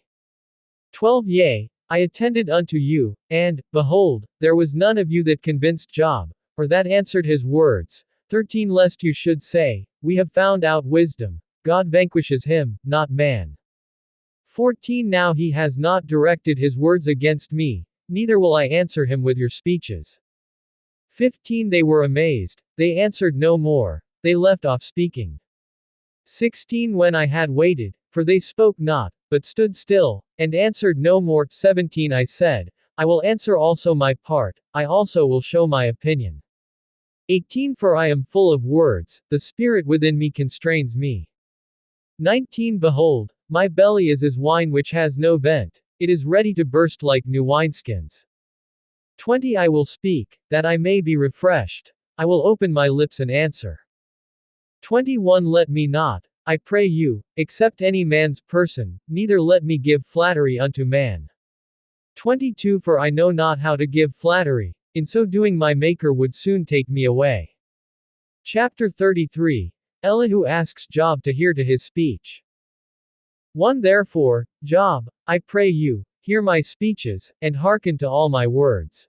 12 Yea, I attended unto you, and, behold, there was none of you that convinced Job, or that answered his words. 13 Lest you should say, we have found out wisdom, God vanquishes him, not man. 14 Now he has not directed his words against me, neither will I answer him with your speeches. 15 They were amazed, they answered no more, they left off speaking. 16 When I had waited, for they spoke not, but stood still, and answered no more. 17 I said, I will answer also my part, I also will show my opinion. 18 For I am full of words, the spirit within me constrains me. 19 Behold, my belly is as wine which has no vent, it is ready to burst like new wineskins. 20 I will speak, that I may be refreshed, I will open my lips and answer. 21 Let me not, I pray you, accept any man's person, neither let me give flattery unto man. 22 For I know not how to give flattery, in so doing my Maker would soon take me away. Chapter 33. Elihu asks Job to hear to his speech. 1 Therefore, Job, I pray you, hear my speeches, and hearken to all my words.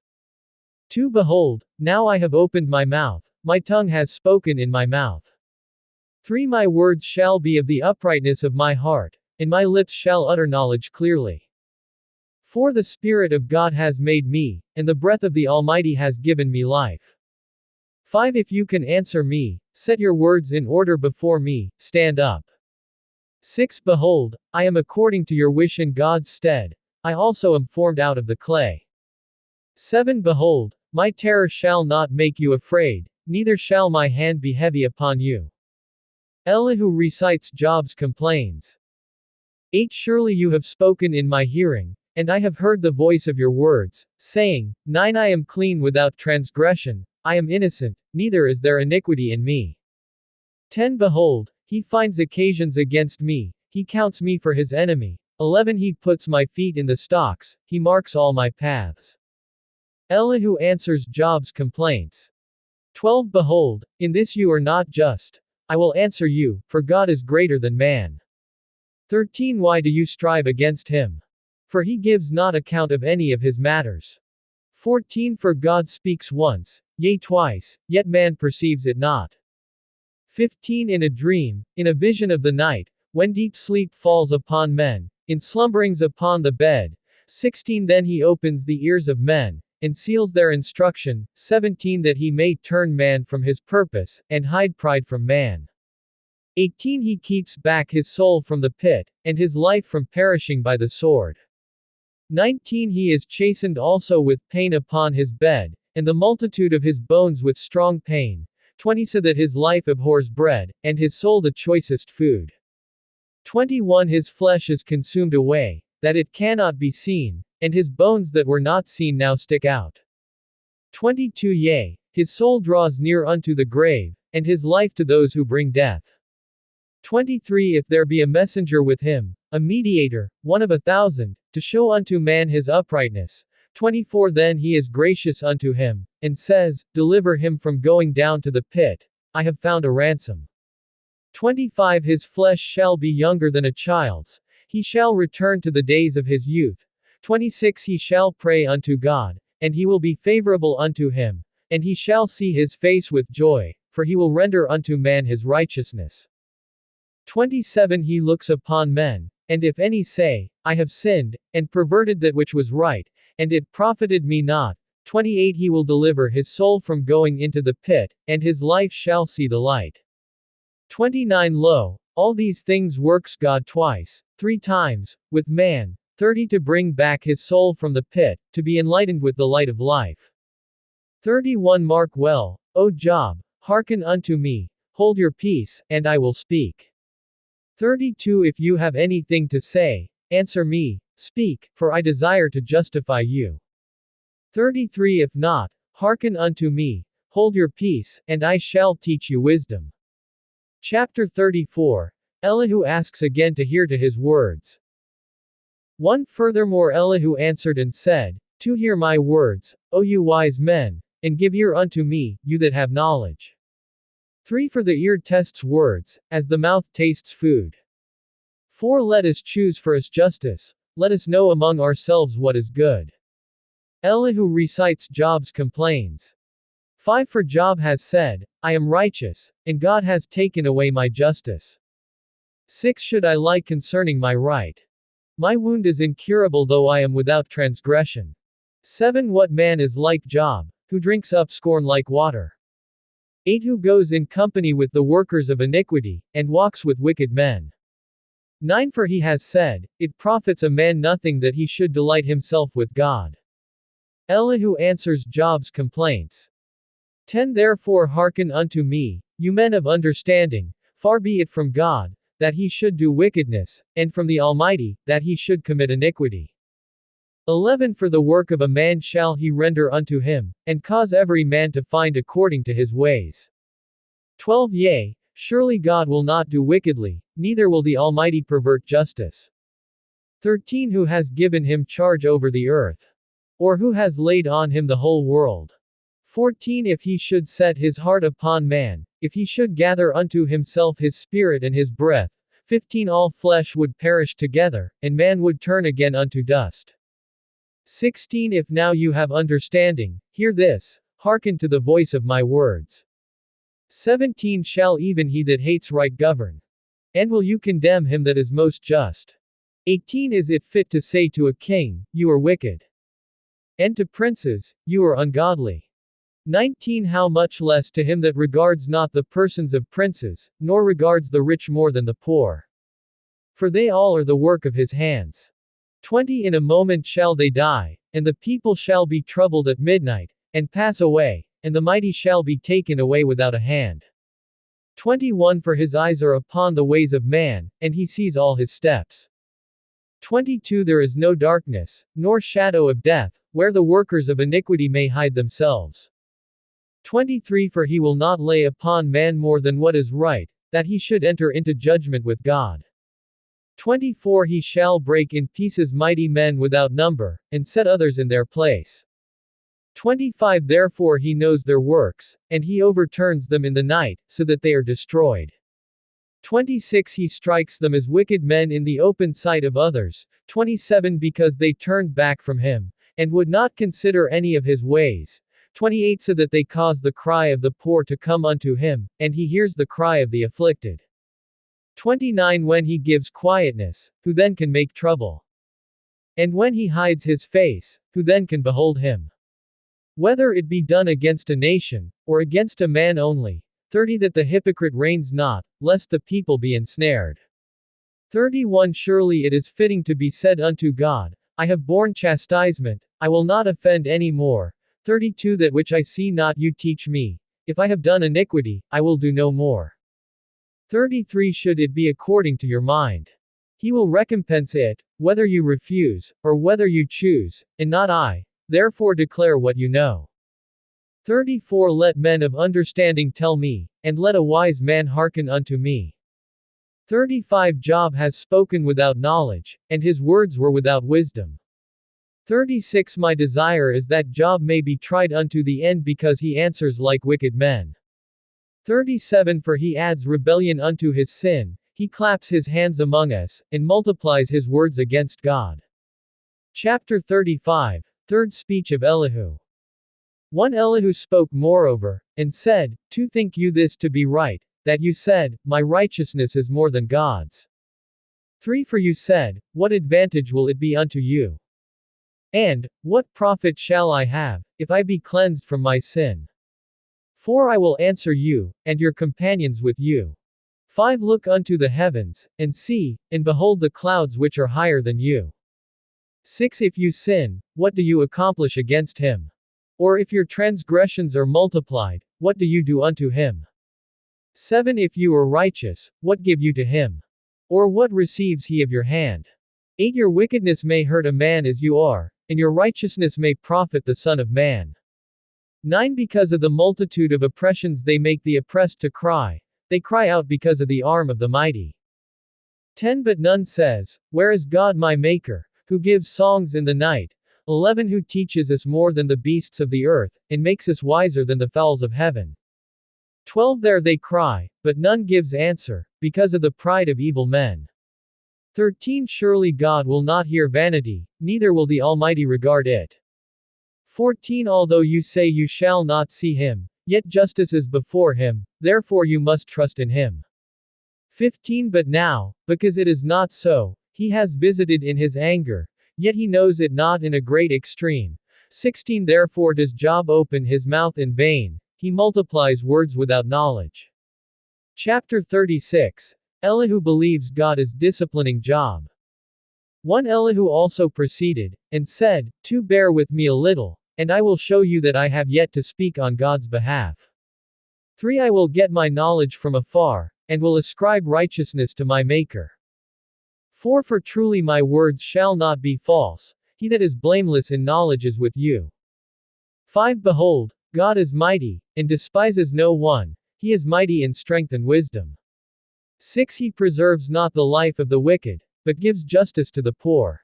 2 Behold, now I have opened my mouth, my tongue has spoken in my mouth. 3 My words shall be of the uprightness of my heart, and my lips shall utter knowledge clearly. 4 The Spirit of God has made me, and the breath of the Almighty has given me life. 5 If you can answer me, set your words in order before me, stand up. 6 Behold, I am according to your wish in God's stead, I also am formed out of the clay. 7 Behold, my terror shall not make you afraid, neither shall my hand be heavy upon you. Elihu recites Job's complaints. 8 Surely you have spoken in my hearing, And I have heard the voice of your words, saying, 9 I am clean without transgression, I am innocent, neither is there iniquity in me. 10 Behold, he finds occasions against me, he counts me for his enemy. 11 He puts my feet in the stocks, he marks all my paths. Elihu answers Job's complaints. 12 Behold, in this you are not just. I will answer you, for God is greater than man. 13 Why do you strive against him? For he gives not account of any of his matters. 14 For God speaks once, yea twice, yet man perceives it not. 15 In a dream, in a vision of the night, when deep sleep falls upon men, in slumberings upon the bed. 16 Then he opens the ears of men, and seals their instruction. 17 That he may turn man from his purpose, and hide pride from man. 18 He keeps back his soul from the pit, and his life from perishing by the sword. 19 He is chastened also with pain upon his bed, and the multitude of his bones with strong pain. 20 So that his life abhors bread, and his soul the choicest food. 21 His flesh is consumed away, that it cannot be seen, and his bones that were not seen now stick out. 22 Yea, his soul draws near unto the grave, and his life to those who bring death. 23 If there be a messenger with him, a mediator, one of 1,000, to show unto man his uprightness. 24 Then he is gracious unto him, and says, Deliver him from going down to the pit. I have found a ransom. 25 His flesh shall be younger than a child's, he shall return to the days of his youth. 26 He shall pray unto God, and he will be favorable unto him, and he shall see his face with joy, for he will render unto man his righteousness. 27 He looks upon men, and if any say, I have sinned, and perverted that which was right, and it profited me not. 28 He will deliver his soul from going into the pit, and his life shall see the light. 29 Lo, all these things works God twice, 3 times, with man. 30 To bring back his soul from the pit, to be enlightened with the light of life. 31 Mark well, O Job, hearken unto me, hold your peace, and I will speak. 32 If you have anything to say, answer me, speak, for I desire to justify you. 33 If not, hearken unto me, hold your peace, and I shall teach you wisdom. Chapter 34 Elihu asks again to hear to his words. 1 Furthermore Elihu answered and said, To hear my words, O you wise men, and give ear unto me, you that have knowledge. 3 For the ear tests words, as the mouth tastes food. 4 Let us choose for us justice, let us know among ourselves what is good. Elihu recites Job's complaints. 5 For Job has said, I am righteous, and God has taken away my justice. 6 Should I lie concerning my right? My wound is incurable though I am without transgression. 7 What man is like Job, who drinks up scorn like water? 8 Who goes in company with the workers of iniquity, and walks with wicked men? 9 For he has said, It profits a man nothing that he should delight himself with God. Elihu answers Job's complaints. 10 Therefore hearken unto me, you men of understanding, far be it from God, that he should do wickedness, and from the Almighty, that he should commit iniquity. 11 For the work of a man shall he render unto him, and cause every man to find according to his ways. 12 Yea, surely God will not do wickedly, neither will the Almighty pervert justice. 13 Who has given him charge over the earth? Or who has laid on him the whole world? 14 If he should set his heart upon man, if he should gather unto himself his spirit and his breath. 15 All flesh would perish together, and man would turn again unto dust. 16 If now you have understanding, hear this, hearken to the voice of my words. 17 Shall even he that hates right govern? And will you condemn him that is most just? 18 Is it fit to say to a king, you are wicked? And to princes, you are ungodly? 19 How much less to him that regards not the persons of princes, nor regards the rich more than the poor? For they all are the work of his hands. 20 In a moment shall they die, and the people shall be troubled at midnight, and pass away, and the mighty shall be taken away without a hand. 21 For his eyes are upon the ways of man, and he sees all his steps. 22 There is no darkness, nor shadow of death, where the workers of iniquity may hide themselves. 23 For he will not lay upon man more than what is right, that he should enter into judgment with God. 24 He shall break in pieces mighty men without number, and set others in their place. 25 Therefore he knows their works, and he overturns them in the night, so that they are destroyed. 26 He strikes them as wicked men in the open sight of others. 27 Because they turned back from him, and would not consider any of his ways. 28 So that they cause the cry of the poor to come unto him, and he hears the cry of the afflicted. 29 When he gives quietness, who then can make trouble? And when he hides his face, who then can behold him? Whether it be done against a nation, or against a man only. 30 That the hypocrite reigns not, lest the people be ensnared. 31 Surely it is fitting to be said unto God, I have borne chastisement, I will not offend any more. 32 That which I see not you teach me. If I have done iniquity, I will do no more. 33 Should it be according to your mind, he will recompense it, whether you refuse, or whether you choose, and not I. Therefore declare what you know. 34 Let men of understanding tell me, and let a wise man hearken unto me. 35 Job has spoken without knowledge, and his words were without wisdom. 36 My desire is that Job may be tried unto the end because he answers like wicked men. 37 For he adds rebellion unto his sin, he claps his hands among us, and multiplies his words against God. Chapter 35, Third speech of Elihu. 1 Elihu spoke moreover, and said, 2 Think you this to be right, that you said, My righteousness is more than God's? 3 For you said, What advantage will it be unto you? And, what profit shall I have, if I be cleansed from my sin? 4 I will answer you, and your companions with you. 5 Look unto the heavens, and see, and behold the clouds which are higher than you. 6 If you sin, what do you accomplish against him? Or if your transgressions are multiplied, what do you do unto him? 7 If you are righteous, what give you to him? Or what receives he of your hand? 8 Your wickedness may hurt a man as you are, and your righteousness may profit the Son of Man. 9 Because of the multitude of oppressions they make the oppressed to cry, they cry out because of the arm of the mighty. 10 But none says, Where is God my Maker, who gives songs in the night? 11 Who teaches us more than the beasts of the earth, and makes us wiser than the fowls of heaven? 12 There they cry, but none gives answer, because of the pride of evil men. 13 Surely God will not hear vanity, neither will the Almighty regard it. 14 Although you say you shall not see him, yet justice is before him, therefore you must trust in him. 15 But now, because it is not so, he has visited in his anger, yet he knows it not in a great extreme. 16 Therefore does Job open his mouth in vain, he multiplies words without knowledge. Chapter 36, Elihu believes God is disciplining Job. 1 Elihu also proceeded, and said, 2 Bear with me a little, and I will show you that I have yet to speak on God's behalf. 3 I will get my knowledge from afar, and will ascribe righteousness to my Maker. 4 For truly my words shall not be false, he that is blameless in knowledge is with you. 5 Behold, God is mighty, and despises no one, he is mighty in strength and wisdom. 6 He preserves not the life of the wicked, but gives justice to the poor.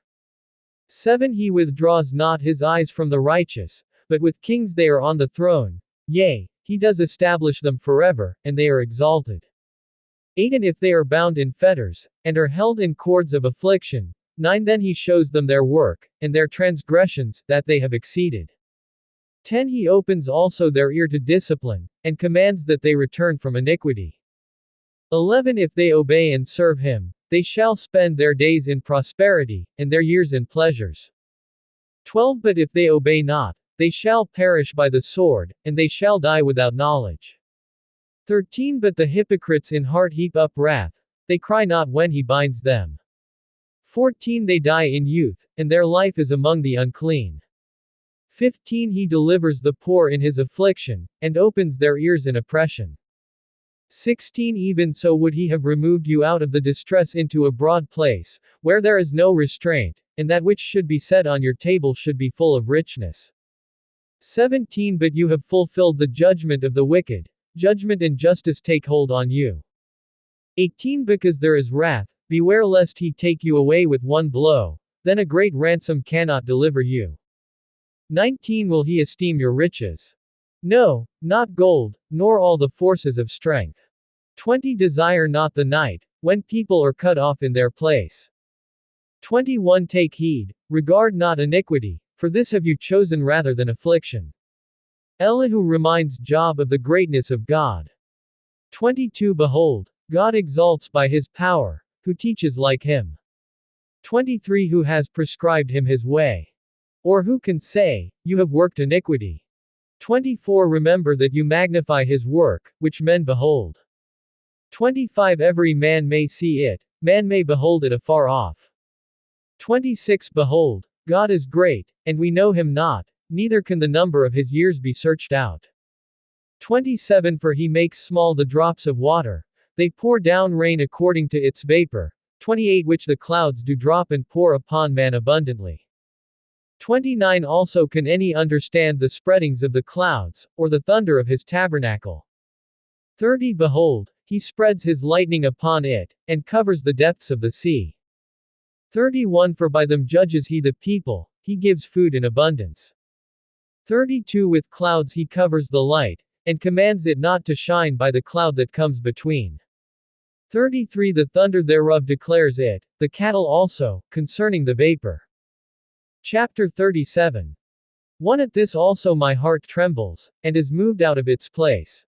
7 He withdraws not his eyes from the righteous, but with kings they are on the throne, yea, he does establish them forever, and they are exalted. 8 And if they are bound in fetters, and are held in cords of affliction, 9 Then he shows them their work, and their transgressions, that they have exceeded. 10 He opens also their ear to discipline, and commands that they return from iniquity. 11 If they obey and serve him, they shall spend their days in prosperity, and their years in pleasures. 12 But if they obey not, they shall perish by the sword, and they shall die without knowledge. 13 But the hypocrites in heart heap up wrath, they cry not when he binds them. 14 They die in youth, and their life is among the unclean. 15 He delivers the poor in his affliction, and opens their ears in oppression. 16 Even so would he have removed you out of the distress into a broad place, where there is no restraint, and that which should be set on your table should be full of richness. 17 But you have fulfilled the judgment of the wicked, judgment and justice take hold on you. 18 Because there is wrath, beware lest he take you away with one blow, then a great ransom cannot deliver you. 19 Will he esteem your riches? No, not gold, nor all the forces of strength. 20 Desire not the night, when people are cut off in their place. 21 Take heed, regard not iniquity, for this have you chosen rather than affliction. Elihu reminds Job of the greatness of God. 22 Behold, God exalts by his power, who teaches like him. 23 Who has prescribed him his way? Or who can say, you have worked iniquity? 24 Remember that you magnify his work, which men behold. 25 Every man may see it, man may behold it afar off. 26 Behold, God is great, and we know him not, neither can the number of his years be searched out. 27 For he makes small the drops of water, they pour down rain according to its vapor. 28 Which the clouds do drop and pour upon man abundantly. 29 Also can any understand the spreadings of the clouds, or the thunder of his tabernacle? 30 Behold, he spreads his lightning upon it, and covers the depths of the sea. 31 For by them judges he the people, he gives food in abundance. 32 With clouds he covers the light, and commands it not to shine by the cloud that comes between. 33 The thunder thereof declares it, the cattle also, concerning the vapor. Chapter 37. 1 At this also my heart trembles, and is moved out of its place.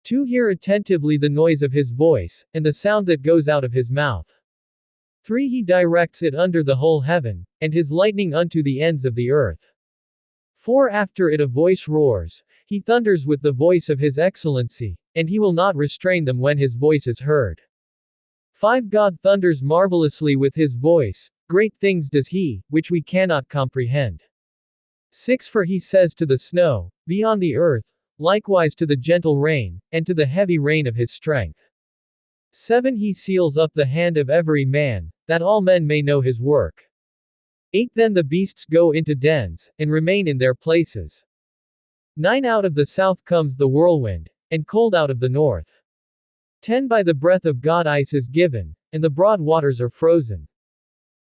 2 Hear attentively the noise of his voice, and the sound that goes out of his mouth. 3 He directs it under the whole heaven, and his lightning unto the ends of the earth. 4 After it a voice roars, he thunders with the voice of his excellency, and he will not restrain them when his voice is heard. 5 God thunders marvelously with his voice, great things does he, which we cannot comprehend. 6 For he says to the snow, be on the earth, likewise to the gentle rain, and to the heavy rain of his strength. 7 He seals up the hand of every man, that all men may know his work. 8 Then the beasts go into dens, and remain in their places. 9 Out of the south comes the whirlwind, and cold out of the north. 10 By the breath of God ice is given, and the broad waters are frozen.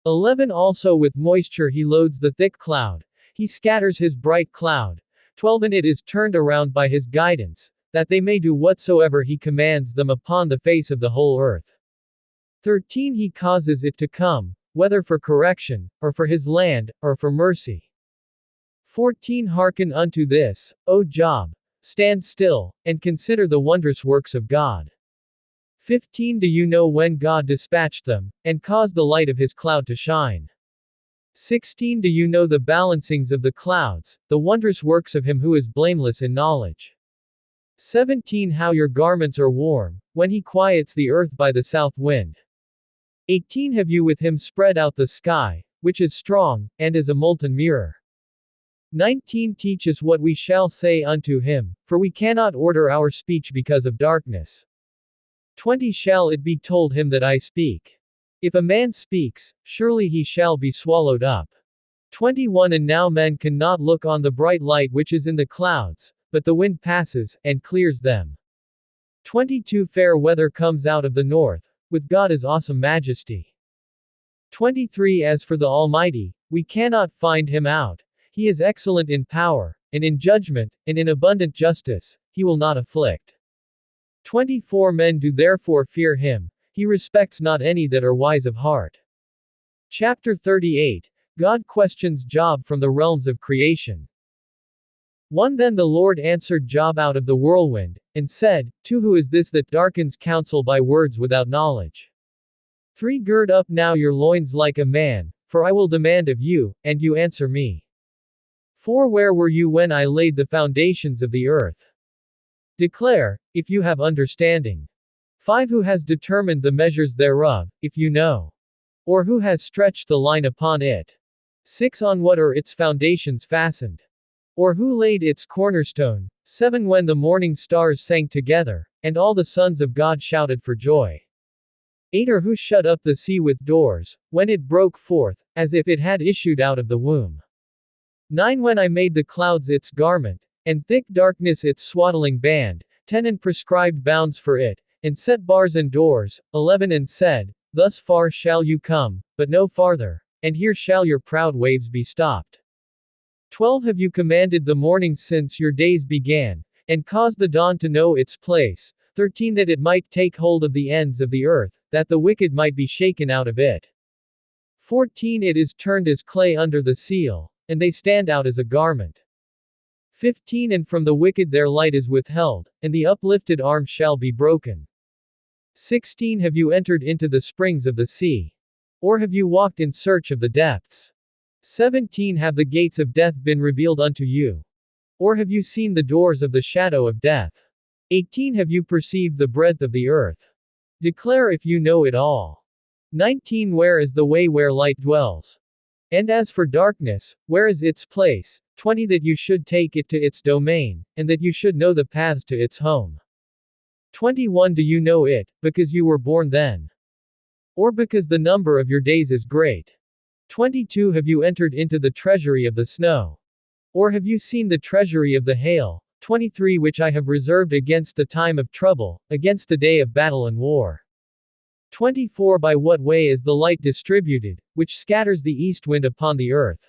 11 Also with moisture he loads the thick cloud, he scatters his bright cloud. 12 And it is turned around by his guidance, that they may do whatsoever he commands them upon the face of the whole earth. 13 He causes it to come, whether for correction, or for his land, or for mercy. 14 Hearken unto this, O Job, stand still, and consider the wondrous works of God. 15 Do you know when God dispatched them, and caused the light of his cloud to shine? 16 Do you know the balancings of the clouds, the wondrous works of him who is blameless in knowledge? 17 How your garments are warm, when he quiets the earth by the south wind. 18 Have you with him spread out the sky, which is strong, and is a molten mirror? 19 Teach us what we shall say unto him, for we cannot order our speech because of darkness. 20 Shall it be told him that I speak? If a man speaks, surely he shall be swallowed up. 21 And now men cannot look on the bright light which is in the clouds, but the wind passes, and clears them. 22 Fair weather comes out of the north, with God is awesome majesty. 23 As for the Almighty, we cannot find him out, he is excellent in power, and in judgment, and in abundant justice, he will not afflict. 24 Men do therefore fear him, he respects not any that are wise of heart. Chapter 38. God questions Job from the realms of creation. 1 Then the Lord answered Job out of the whirlwind, and said, 2 Who is this that darkens counsel by words without knowledge? 3 Gird up now your loins like a man, for I will demand of you, and you answer me. 4 Where were you when I laid the foundations of the earth? Declare, if you have understanding. 5 Who has determined the measures thereof, if you know? Or who has stretched the line upon it? 6 On what are its foundations fastened? Or who laid its cornerstone? 7 When the morning stars sang together, and all the sons of God shouted for joy. 8 Or who shut up the sea with doors, when it broke forth, as if it had issued out of the womb. 9 When I made the clouds its garment, and thick darkness its swaddling band, 10 And prescribed bounds for it, and set bars and doors, 11 And said, Thus far shall you come, but no farther, and here shall your proud waves be stopped. 12 Have you commanded the morning since your days began, and caused the dawn to know its place, 13 That it might take hold of the ends of the earth, that the wicked might be shaken out of it. 14 It is turned as clay under the seal, and they stand out as a garment. 15 And from the wicked their light is withheld, and the uplifted arm shall be broken. 16 Have you entered into the springs of the sea? Or have you walked in search of the depths? 17 Have the gates of death been revealed unto you? Or have you seen the doors of the shadow of death? 18 Have you perceived the breadth of the earth? Declare if you know it all. 19 Where is the way where light dwells? And as for darkness, where is its place? 20 That you should take it to its domain, and that you should know the paths to its home. 21 Do you know it, because you were born then? Or because the number of your days is great? 22 Have you entered into the treasury of the snow? Or have you seen the treasury of the hail? 23 Which I have reserved against the time of trouble, against the day of battle and war. 24 By what way is the light distributed, which scatters the east wind upon the earth?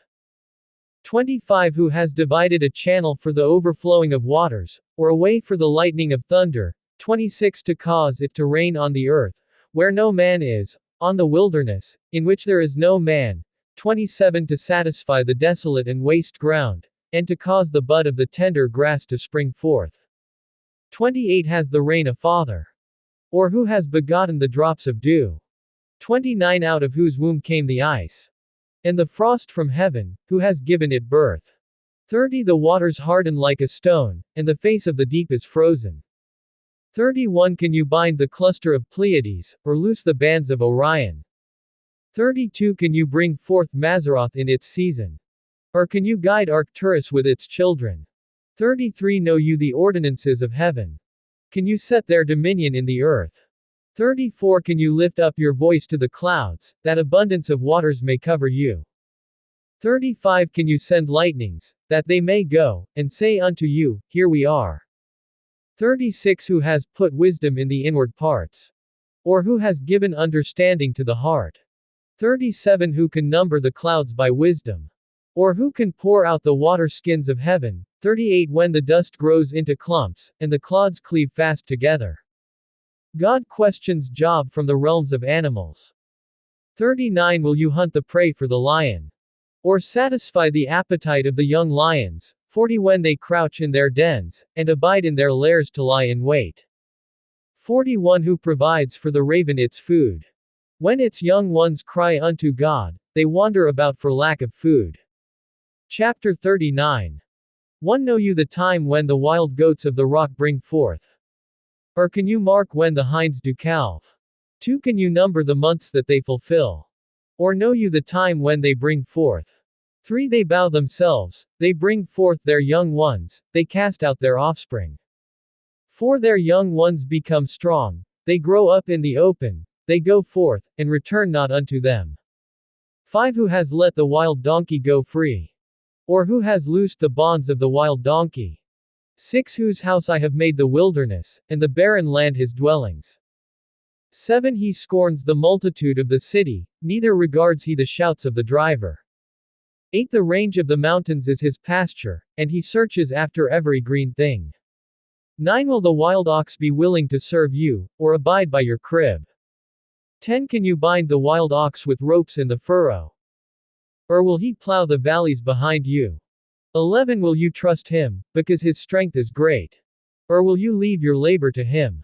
25 Who has divided a channel for the overflowing of waters, or a way for the lightning of thunder? 26 To cause it to rain on the earth, where no man is, on the wilderness, in which there is no man. 27 To satisfy the desolate and waste ground, and to cause the bud of the tender grass to spring forth. 28 Has the rain a father? Or who has begotten the drops of dew? 29 Out of whose womb came the ice? And the frost from heaven, who has given it birth? 30 The waters harden like a stone, and the face of the deep is frozen. 31 Can you bind the cluster of Pleiades, or loose the bands of Orion? 32 Can you bring forth Mazzaroth in its season? Or can you guide Arcturus with its children? 33 Know you the ordinances of heaven? Can you set their dominion in the earth? 34 Can you lift up your voice to the clouds, that abundance of waters may cover you? 35 Can you send lightnings, that they may go, and say unto you, Here we are? 36 Who has put wisdom in the inward parts? Or who has given understanding to the heart? 37 Who can number the clouds by wisdom? Or who can pour out the water skins of heaven? 38 When the dust grows into clumps, and the clods cleave fast together. God questions Job from the realms of animals. 39 Will you hunt the prey for the lion? Or satisfy the appetite of the young lions? 40 When they crouch in their dens, and abide in their lairs to lie in wait. 41 Who provides for the raven its food? When its young ones cry unto God, they wander about for lack of food. Chapter 39. 1 Know you the time when the wild goats of the rock bring forth? Or can you mark when the hinds do calve? 2 Can you number the months that they fulfill? Or know you the time when they bring forth? 3 They bow themselves, they bring forth their young ones, they cast out their offspring. 4 Their young ones become strong, they grow up in the open, they go forth, and return not unto them. 5 Who has let the wild donkey go free? Or who has loosed the bonds of the wild donkey? 6 Whose house I have made the wilderness, and the barren land his dwellings. 7 He scorns the multitude of the city, neither regards he the shouts of the driver. 8 The range of the mountains is his pasture, and he searches after every green thing. 9 Will the wild ox be willing to serve you, or abide by your crib? 10 Can you bind the wild ox with ropes in the furrow? Or will he plow the valleys behind you? 11 Will you trust him, because his strength is great? Or will you leave your labor to him?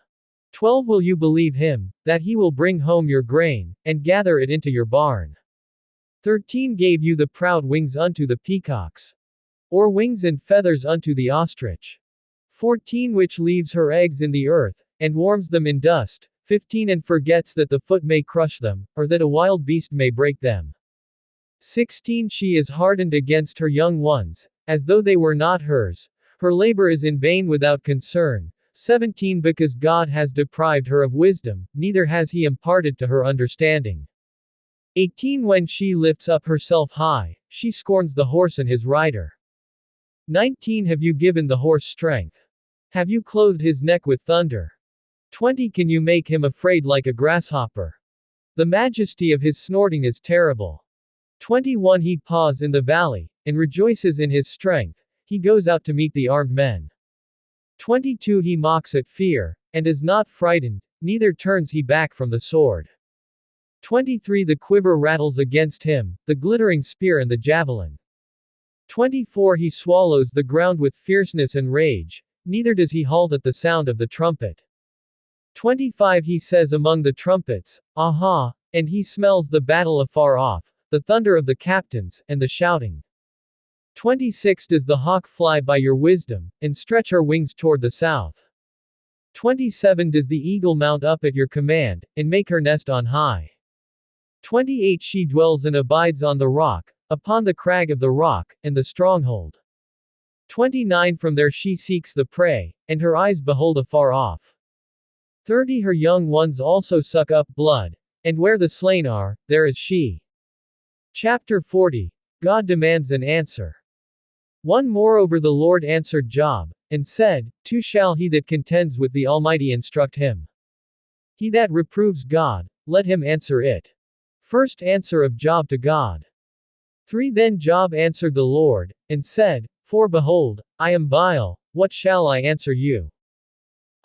12 Will you believe him, that he will bring home your grain, and gather it into your barn? 13 Gave you the proud wings unto the peacocks? Or wings and feathers unto the ostrich? 14 Which leaves her eggs in the earth, and warms them in dust? 15 And forgets that the foot may crush them, or that a wild beast may break them. 16 She is hardened against her young ones, as though they were not hers. Her labor is in vain without concern. 17 Because God has deprived her of wisdom, neither has he imparted to her understanding. 18 When she lifts up herself high, she scorns the horse and his rider. 19 Have you given the horse strength? Have you clothed his neck with thunder? 20 Can you make him afraid like a grasshopper? The majesty of his snorting is terrible. 21 He paws in the valley, and rejoices in his strength, he goes out to meet the armed men. 22 He mocks at fear, and is not frightened, neither turns he back from the sword. 23 The quiver rattles against him, the glittering spear and the javelin. 24 He swallows the ground with fierceness and rage, neither does he halt at the sound of the trumpet. 25 He says among the trumpets, Aha! And he smells the battle afar off, the thunder of the captains, and the shouting. 26 Does the hawk fly by your wisdom, and stretch her wings toward the south? 27 Does the eagle mount up at your command, and make her nest on high? 28 She dwells and abides on the rock, upon the crag of the rock, and the stronghold. 29 From there she seeks the prey, and her eyes behold afar off. 30 Her young ones also suck up blood, and where the slain are, there is she. Chapter 40. God demands an answer. 1 Moreover the Lord answered Job, and said, 2 Shall he that contends with the Almighty instruct him? He that reproves God, let him answer it. First answer of Job to God. 3 Then Job answered the Lord, and said, For behold, I am vile, what shall I answer you?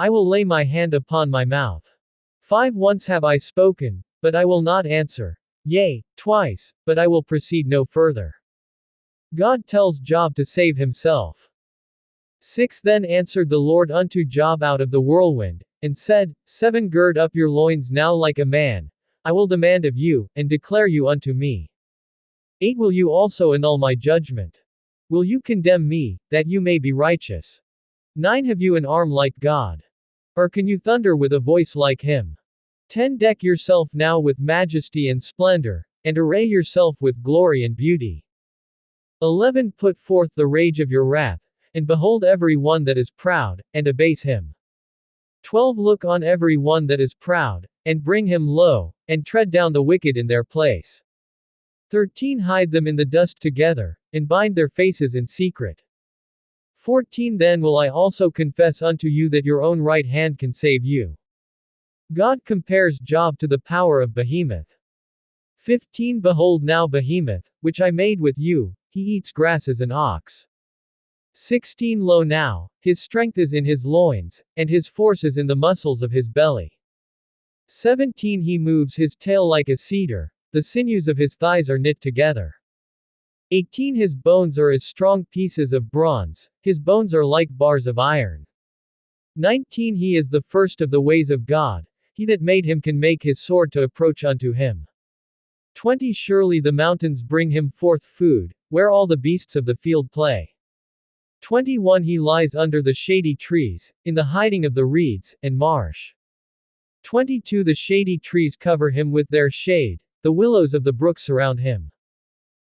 I will lay my hand upon my mouth. 5 Once have I spoken, but I will not answer. Yea, twice, but I will proceed no further. God tells Job to save himself. 6 Then answered the Lord unto Job out of the whirlwind, and said, 7 Gird up your loins now like a man, I will demand of you, and declare you unto me. 8 Will you also annul my judgment? Will you condemn me, that you may be righteous? 9 Have you an arm like God? Or can you thunder with a voice like him? 10 Deck yourself now with majesty and splendor, and array yourself with glory and beauty. 11 Put forth the rage of your wrath, and behold every one that is proud, and abase him. 12 Look on every one that is proud, and bring him low, and tread down the wicked in their place. 13 Hide them in the dust together, and bind their faces in secret. 14 Then will I also confess unto you that your own right hand can save you. God compares Job to the power of Behemoth. 15 Behold now Behemoth, which I made with you, he eats grass as an ox. 16 Lo now, his strength is in his loins, and his force is in the muscles of his belly. 17 He moves his tail like a cedar, the sinews of his thighs are knit together. 18 His bones are as strong pieces of bronze, his bones are like bars of iron. 19 He is the first of the ways of God, he that made him can make his sword to approach unto him. 20 Surely the mountains bring him forth food, where all the beasts of the field play. 21 He lies under the shady trees, in the hiding of the reeds, and marsh. 22 The shady trees cover him with their shade, the willows of the brook surround him.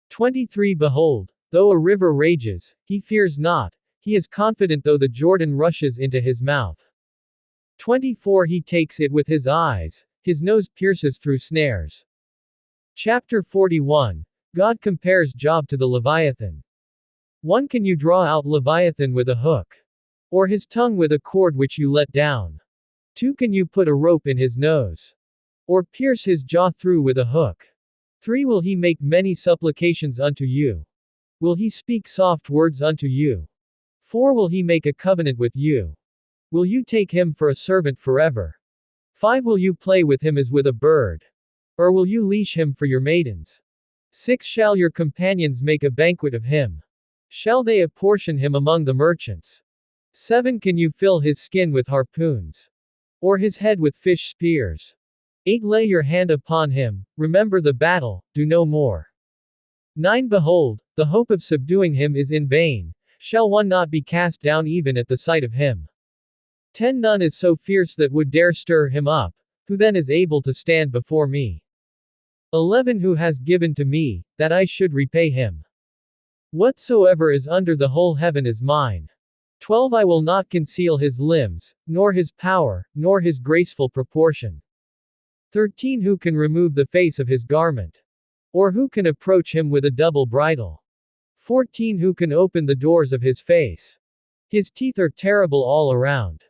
23 Behold, though a river rages, he fears not, he is confident though the Jordan rushes into his mouth. 24 He takes it with his eyes, his nose pierces through snares. Chapter 41. God compares Job to the Leviathan. 1 Can you draw out Leviathan with a hook? Or his tongue with a cord which you let down? 2 Can you put a rope in his nose? Or pierce his jaw through with a hook? 3 Will he make many supplications unto you? Will he speak soft words unto you? 4 Will he make a covenant with you? Will you take him for a servant forever? 5 Will you play with him as with a bird? Or will you leash him for your maidens? 6 Shall your companions make a banquet of him? Shall they apportion him among the merchants? 7 Can you fill his skin with harpoons? Or his head with fish spears? 8 Lay your hand upon him, remember the battle, do no more. 9 Behold, the hope of subduing him is in vain, shall one not be cast down even at the sight of him? 10 None is so fierce that would dare stir him up, who then is able to stand before me? 11 Who has given to me, that I should repay him? Whatsoever is under the whole heaven is mine. 12 I will not conceal his limbs, nor his power, nor his graceful proportion. 13 Who can remove the face of his garment? Or who can approach him with a double bridle? 14 Who can open the doors of his face? His teeth are terrible all around.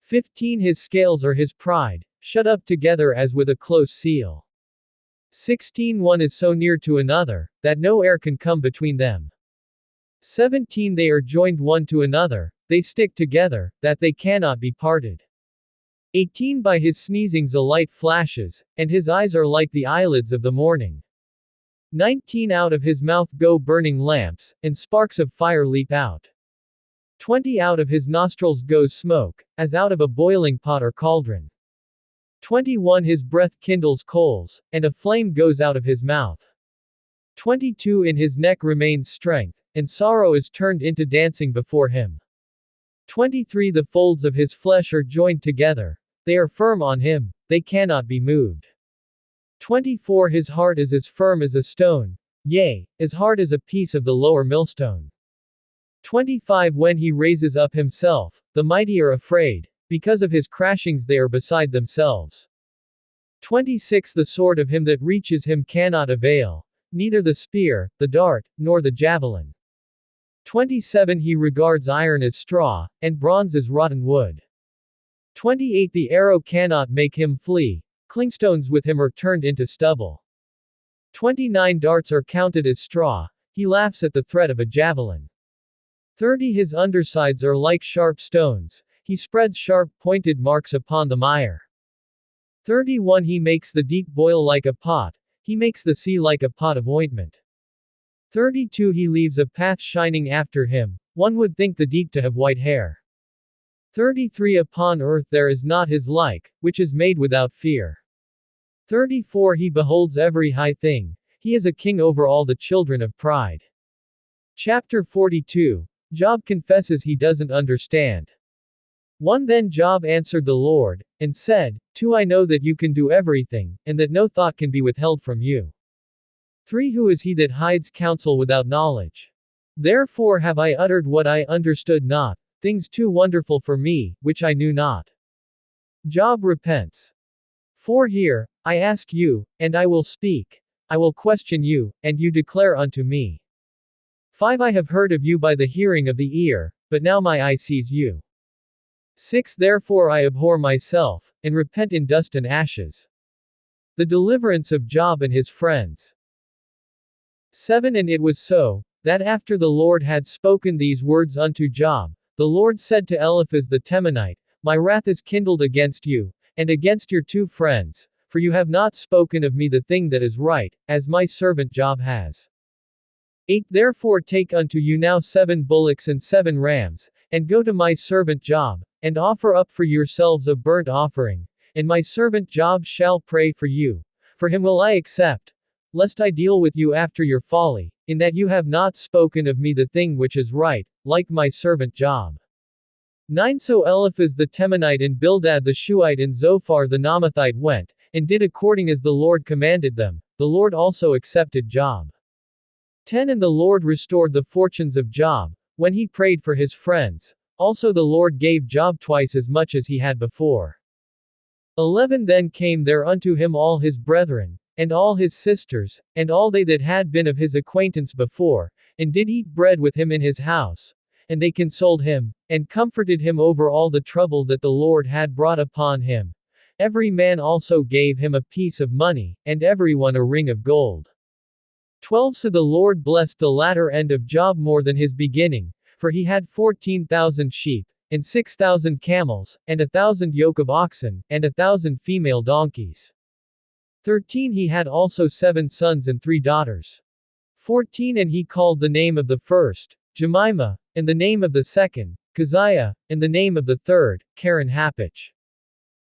15 His scales are his pride, shut up together as with a close seal. 16 One is so near to another, that no air can come between them. 17 They are joined one to another, they stick together, that they cannot be parted. 18 By his sneezings a light flashes, and his eyes are like the eyelids of the morning. 19 Out of his mouth go burning lamps, and sparks of fire leap out. 20 Out of his nostrils goes smoke, as out of a boiling pot or cauldron. 21 His breath kindles coals, and a flame goes out of his mouth. 22 In his neck remains strength, and sorrow is turned into dancing before him. 23 The folds of his flesh are joined together, they are firm on him, they cannot be moved. 24 His heart is as firm as a stone, yea, as hard as a piece of the lower millstone. 25 When he raises up himself, the mighty are afraid, because of his crashings they are beside themselves. 26 The sword of him that reaches him cannot avail, neither the spear, the dart, nor the javelin. 27 He regards iron as straw, and bronze as rotten wood. 28 The arrow cannot make him flee, clingstones with him are turned into stubble. 29 Darts are counted as straw, he laughs at the threat of a javelin. 30 His undersides are like sharp stones, he spreads sharp pointed marks upon the mire. 31 He makes the deep boil like a pot, he makes the sea like a pot of ointment. 32 He leaves a path shining after him, one would think the deep to have white hair. 33 Upon earth there is not his like, which is made without fear. 34 He beholds every high thing, he is a king over all the children of pride. Chapter 42. Job confesses he doesn't understand. 1 Then Job answered the Lord, and said, 2 I know that you can do everything, and that no thought can be withheld from you. 3 Who is he that hides counsel without knowledge? Therefore have I uttered what I understood not, things too wonderful for me, which I knew not. Job repents. 4 Hear, I ask you, and I will speak. I will question you, and you declare unto me. 5 I have heard of you by the hearing of the ear, but now my eye sees you. 6 Therefore I abhor myself, and repent in dust and ashes. The deliverance of Job and his friends. 7 And it was so, that after the Lord had spoken these words unto Job, the Lord said to Eliphaz the Temanite, My wrath is kindled against you, and against your 2 friends, for you have not spoken of me the thing that is right, as my servant Job has. 8 Therefore take unto you now 7 bullocks and 7 rams, and go to my servant Job, and offer up for yourselves a burnt offering, and my servant Job shall pray for you. For him will I accept, lest I deal with you after your folly, in that you have not spoken of me the thing which is right, like my servant Job. 9 So Eliphaz the Temanite and Bildad the Shuhite and Zophar the Naamathite went, and did according as the Lord commanded them, the Lord also accepted Job. 10 And the Lord restored the fortunes of Job, when he prayed for his friends, also the Lord gave Job twice as much as he had before. 11 Then came there unto him all his brethren, and all his sisters, and all they that had been of his acquaintance before, and did eat bread with him in his house. And they consoled him, and comforted him over all the trouble that the Lord had brought upon him. Every man also gave him a piece of money, and every one a ring of gold. 12 So the Lord blessed the latter end of Job more than his beginning, for he had 14,000 sheep, and 6,000 camels, and 1,000 yoke of oxen, and 1,000 female donkeys. 13 He had also 7 sons and 3 daughters. 14 And he called the name of the first, Jemimah, and the name of the second, Keziah, and the name of the third, Karen Hapach.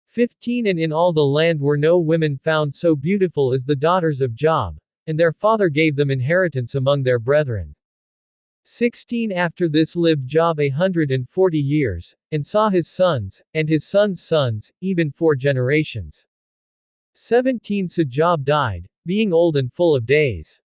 15 And in all the land were no women found so beautiful as the daughters of Job, and their father gave them inheritance among their brethren. 16 After this lived Job 140 years, and saw his sons, and his sons' sons, even 4 generations. 17 So Job died, being old and full of days.